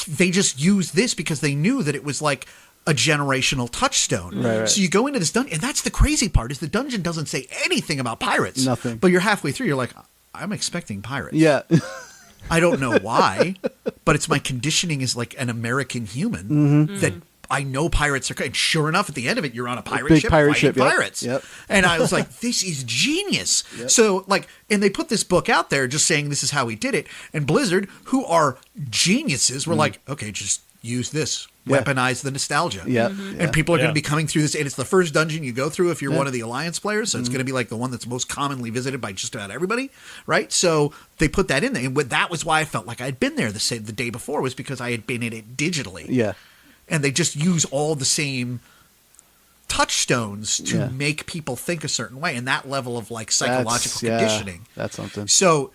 they just used this because they knew that it was like a generational touchstone. Right. So you go into this dungeon, and that's the crazy part, is the dungeon doesn't say anything about pirates. Nothing. But you're halfway through, you're like, I'm expecting pirates. Yeah. I don't know why, but it's my conditioning as like an American human that I know pirates are. And sure enough, at the end of it, you're on a pirate big ship pirate fighting ship, yep. pirates. Yep. And I was like, this is genius. Yep. So like, and they put this book out there just saying this is how he did it. And Blizzard, who are geniuses, were like, okay, just use this. Yeah. Weaponize the nostalgia. Yeah. And people are going Yeah. to be coming through this. And it's the first dungeon you go through if you're one of the Alliance players. So it's going to be like the one that's most commonly visited by just about everybody. Right. So they put that in there. And that was why I felt like I'd been there the day before, was because I had been in it digitally. Yeah. And they just use all the same touchstones to Yeah. make people think a certain way. And that level of like psychological conditioning. That's something. So,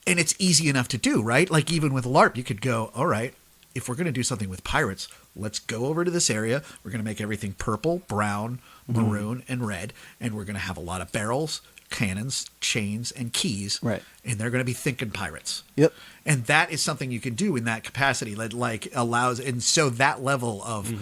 and it's easy enough to do, right? Like even with LARP, you could go, all right, if we're going to do something with pirates, let's go over to this area. We're going to make everything purple, brown, maroon, and red. And we're going to have a lot of barrels, cannons, chains, and keys. Right. And they're going to be thinking pirates. Yep. And that is something you can do in that capacity that like allows, and so that level of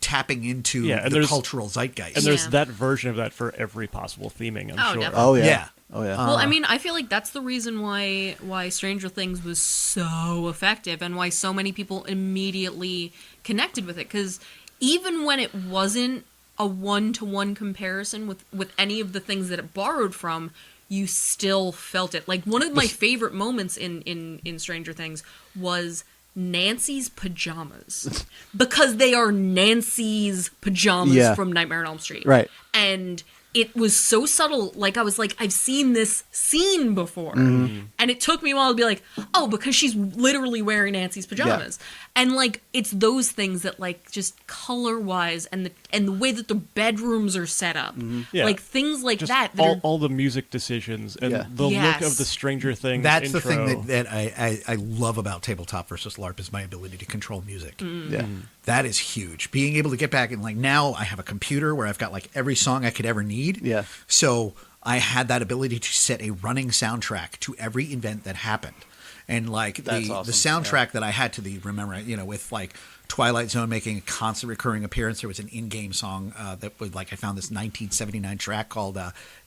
tapping into Yeah, and the there's- cultural zeitgeist. And there's Yeah. that version of that for every possible theming, I'm Oh, sure. definitely. Oh yeah. Yeah. Oh yeah. Well, I mean, I feel like that's the reason why Stranger Things was so effective and why so many people immediately connected with it. Because even when it wasn't a one-to-one comparison with any of the things that it borrowed from, you still felt it. Like one of my favorite moments in Stranger Things was Nancy's pajamas, because they are Nancy's pajamas Yeah. from Nightmare on Elm Street. Right. And it was so subtle. Like I was like, I've seen this scene before. Mm-hmm. And it took me a while to be like, oh, because she's literally wearing Nancy's pajamas. And like, it's those things that like just color wise and the way that the bedrooms are set up, Yeah. like things like Just that. all the music decisions and Yeah. the look Yes. of the Stranger Things That's intro. the thing that I love about tabletop versus LARP is my ability to control music. Yeah. That is huge. Being able to get back and like now I have a computer where I've got like every song I could ever need. Yeah. So I had that ability to set a running soundtrack to every event that happened. And like That's the awesome. soundtrack that I had to the Rememorex, with like Twilight Zone making a constant recurring appearance. There was an in-game song that was like I found this 1979 track called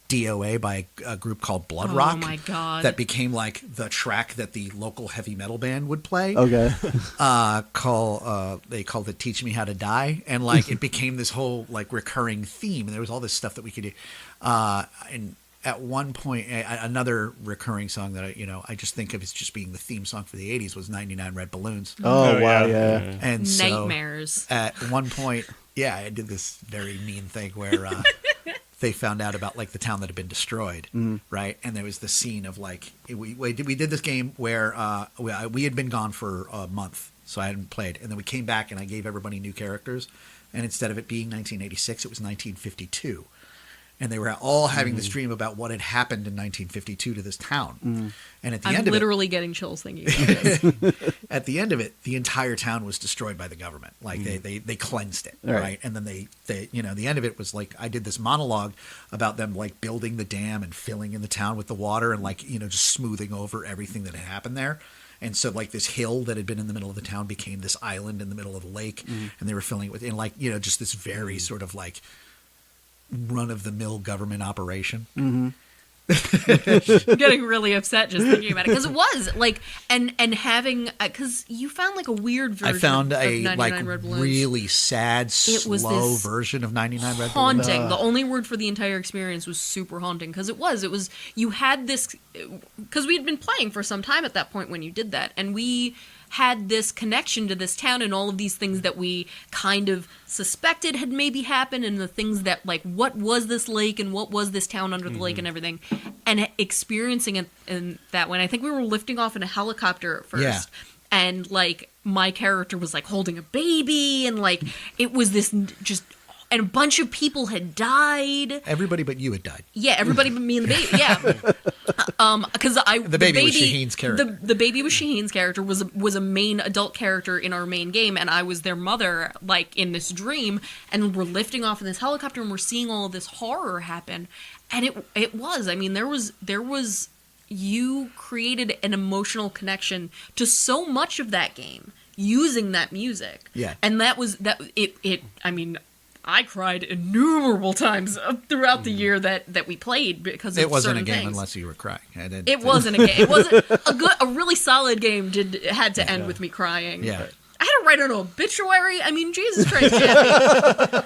DOA by a group called Blood Oh Rock. my God. That became like the track that the local heavy metal band would play. Okay. They called it "Teach Me How to Die," and like it became this whole like recurring theme. And there was all this stuff that we could do. And at one point, another recurring song that I just think of as just being the theme song for the '80s was "99 Red Balloons." Oh, wow. yeah. Yeah. And so Nightmares. at one point, yeah, I did this very mean thing where they found out about like the town that had been destroyed, right? And there was the scene of like we did this game where we had been gone for a month, so I hadn't played, and then we came back and I gave everybody new characters, and instead of it being 1986, it was 1952. And they were all having this dream about what had happened in 1952 to this town. And at the I'm end of literally getting chills thinking about it. at the end of it, the entire town was destroyed by the government. Like they cleansed it, Right. right? And then they the end of it was like I did this monologue about them like building the dam and filling in the town with the water and like just smoothing over everything that had happened there. And so like this hill that had been in the middle of the town became this island in the middle of a lake, and they were filling it with just this very sort of like run-of-the-mill government operation. I'm getting really upset just thinking about it because it was like and having because you found like a weird version. I found of a 99 like Red Balloons. really sad, It was slow this version of 99 Red Balloons. haunting. The only word for the entire experience was super haunting because it was you had this because we had been playing for some time at that point when you did that, and we had this connection to this town and all of these things that we kind of suspected had maybe happened, and the things that like what was this lake and what was this town under the lake and everything, and experiencing it in that way. I think we were lifting off in a helicopter at first. Yeah. And like my character was like holding a baby, and like it was this just and a bunch of people had died. Everybody but you had died. Yeah, everybody but me and the baby. Yeah, because the baby was Shaheen's character. The baby was Shaheen's character. Was a main adult character in our main game, and I was their mother, like in this dream. And we're lifting off in this helicopter, and we're seeing all of this horror happen. And it was. I mean, there was. You created an emotional connection to so much of that game using that music. Yeah, and that was that. It. I mean, I cried innumerable times throughout the year that we played because of it wasn't certain a game things. unless you were crying. It wasn't a game. It wasn't a really solid game. Had to end with me crying. Yeah, I had to write an obituary. I mean, Jesus Christ, Jaffe.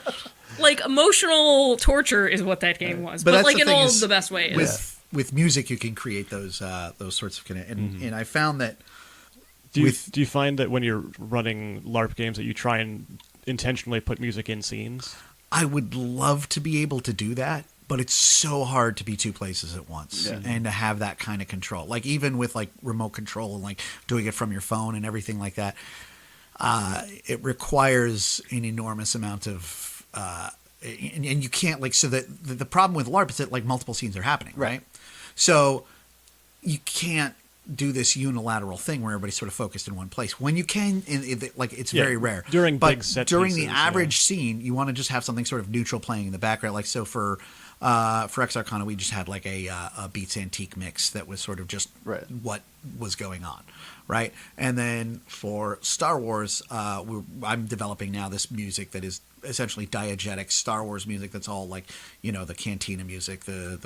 Like emotional torture is what that game was, but like in all of the best ways. With music, you can create those sorts of and I found that. Do you find that when you're running LARP games that you try and intentionally put music in scenes? I would love to be able to do that, but it's so hard to be two places at once and to have that kind of control. Like even with like remote control and like doing it from your phone and everything like that, it requires an enormous amount of and you can't like so that the problem with LARP is that like multiple scenes are happening, right? So you can't do this unilateral thing where everybody's sort of focused in one place. When you can, like it's very rare. During big set during pieces, the average scene, you want to just have something sort of neutral playing in the background. Like so for Arcana, we just had like a Beats Antique mix that was sort of just what was going on, right? And then for Star Wars, I'm developing now this music that is essentially diegetic Star Wars music. That's all like the Cantina music, the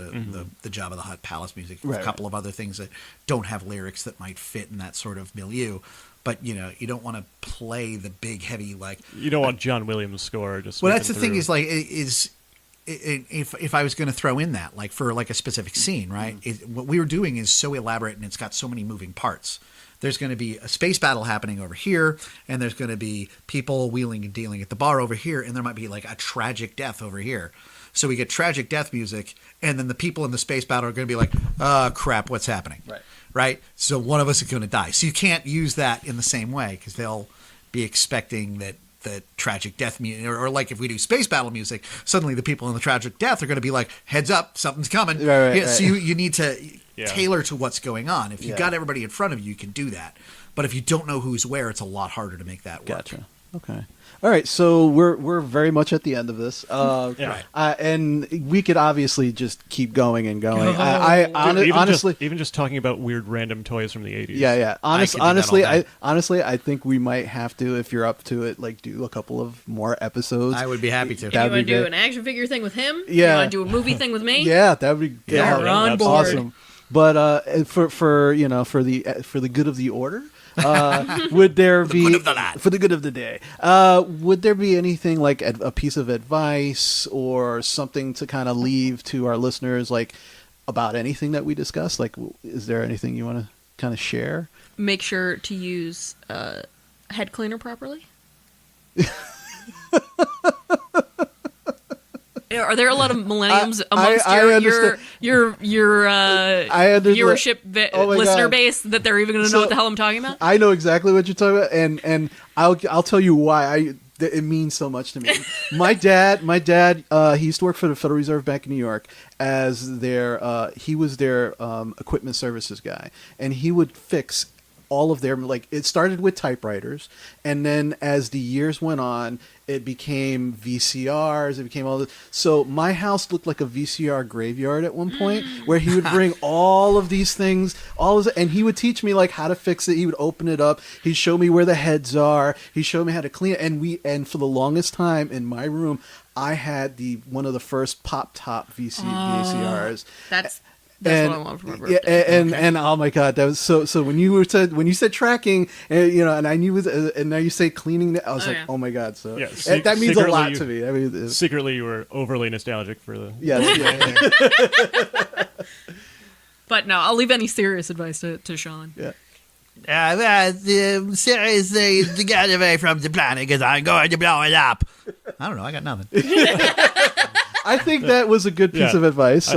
Jabba the Hutt Palace music, a couple of other things that don't have lyrics that might fit in that sort of milieu. But you don't want to play the big heavy like you don't want John Williams' score. Just well, that's the thing is like if I was going to throw in that like for like a specific scene, right? What we were doing is so elaborate and it's got so many moving parts. There's going to be a space battle happening over here, and there's going to be people wheeling and dealing at the bar over here, and there might be like a tragic death over here. So we get tragic death music, and then the people in the space battle are going to be like, oh, crap, what's happening? Right? So one of us is going to die. So you can't use that in the same way because they'll be expecting that the tragic death music, or like if we do space battle music, suddenly the people in the tragic death are going to be like, heads up, something's coming. So you need to tailor to what's going on. If you've got everybody in front of you, you can do that. But if you don't know who's where, it's a lot harder to make that work. Gotcha. Okay. All right. So we're very much at the end of this. And we could obviously just keep going and going. Honestly, even just talking about weird random toys from the 80s. Yeah. Honestly, I think we might have to, if you're up to it, like do a couple of more episodes. I would be happy to. You want to do an action figure thing with him? Yeah. You want to do a movie thing with me? Yeah, that would be we're on board. Awesome. But for the good of the order, would there be for the good of the day? Would there be anything like a piece of advice or something to kind of leave to our listeners, like about anything that we discussed? Like, is there anything you want to kind of share? Make sure to use head cleaner properly. Are there a lot of millenniums amongst your viewership listener base that they're even going to know what the hell I'm talking about? I know exactly what you're talking about, and I'll tell you why it means so much to me. My dad, he used to work for the Federal Reserve Bank in New York as he was their equipment services guy, and he would fix all of their, like, it started with typewriters, and then as the years went on, it became VCRs, it became all this. So my house looked like a VCR graveyard at one point, where he would bring all of these things, and he would teach me like how to fix it. He would open it up, he'd show me where the heads are, he'd show me how to clean it, and for the longest time in my room, I had one of the first pop-top VCRs. That's what I want for my birthday. And oh my god, that was so. When you said tracking, and I knew and now you say cleaning, I was like, oh my god. So that means a lot to me. I mean, secretly, you were overly nostalgic for the. Yes. But no, I'll leave any serious advice to Sean. Yeah. Seriously, get away from the planet because I'm going to blow it up. I don't know. I got nothing. I think that was a good piece of advice.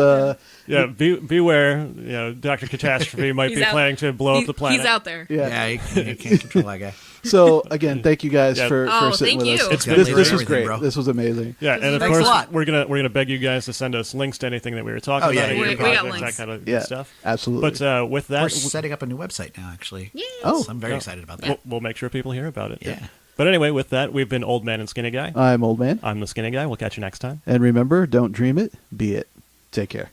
Beware. Dr. Catastrophe might be planning to blow up the planet. He's out there. Yeah, you can't control that guy. So again, thank you guys for sitting thank with you. us. It's This was everything, great. bro. This was amazing. Yeah, and of Thanks a course lot. we're gonna beg you guys to send us links to anything that we were talking Oh, yeah, about, yeah, your we got projects, links. that kind of Yeah, good stuff. absolutely. But with that, We're setting up a new website now, actually. Yes. Oh. So I'm very excited about that. we'll make sure people hear about it. Yeah. But anyway, with that, we've been Old Man and Skinny Guy. I'm Old Man. I'm the Skinny Guy. We'll catch you next time. And remember, don't dream it, be it. Take care.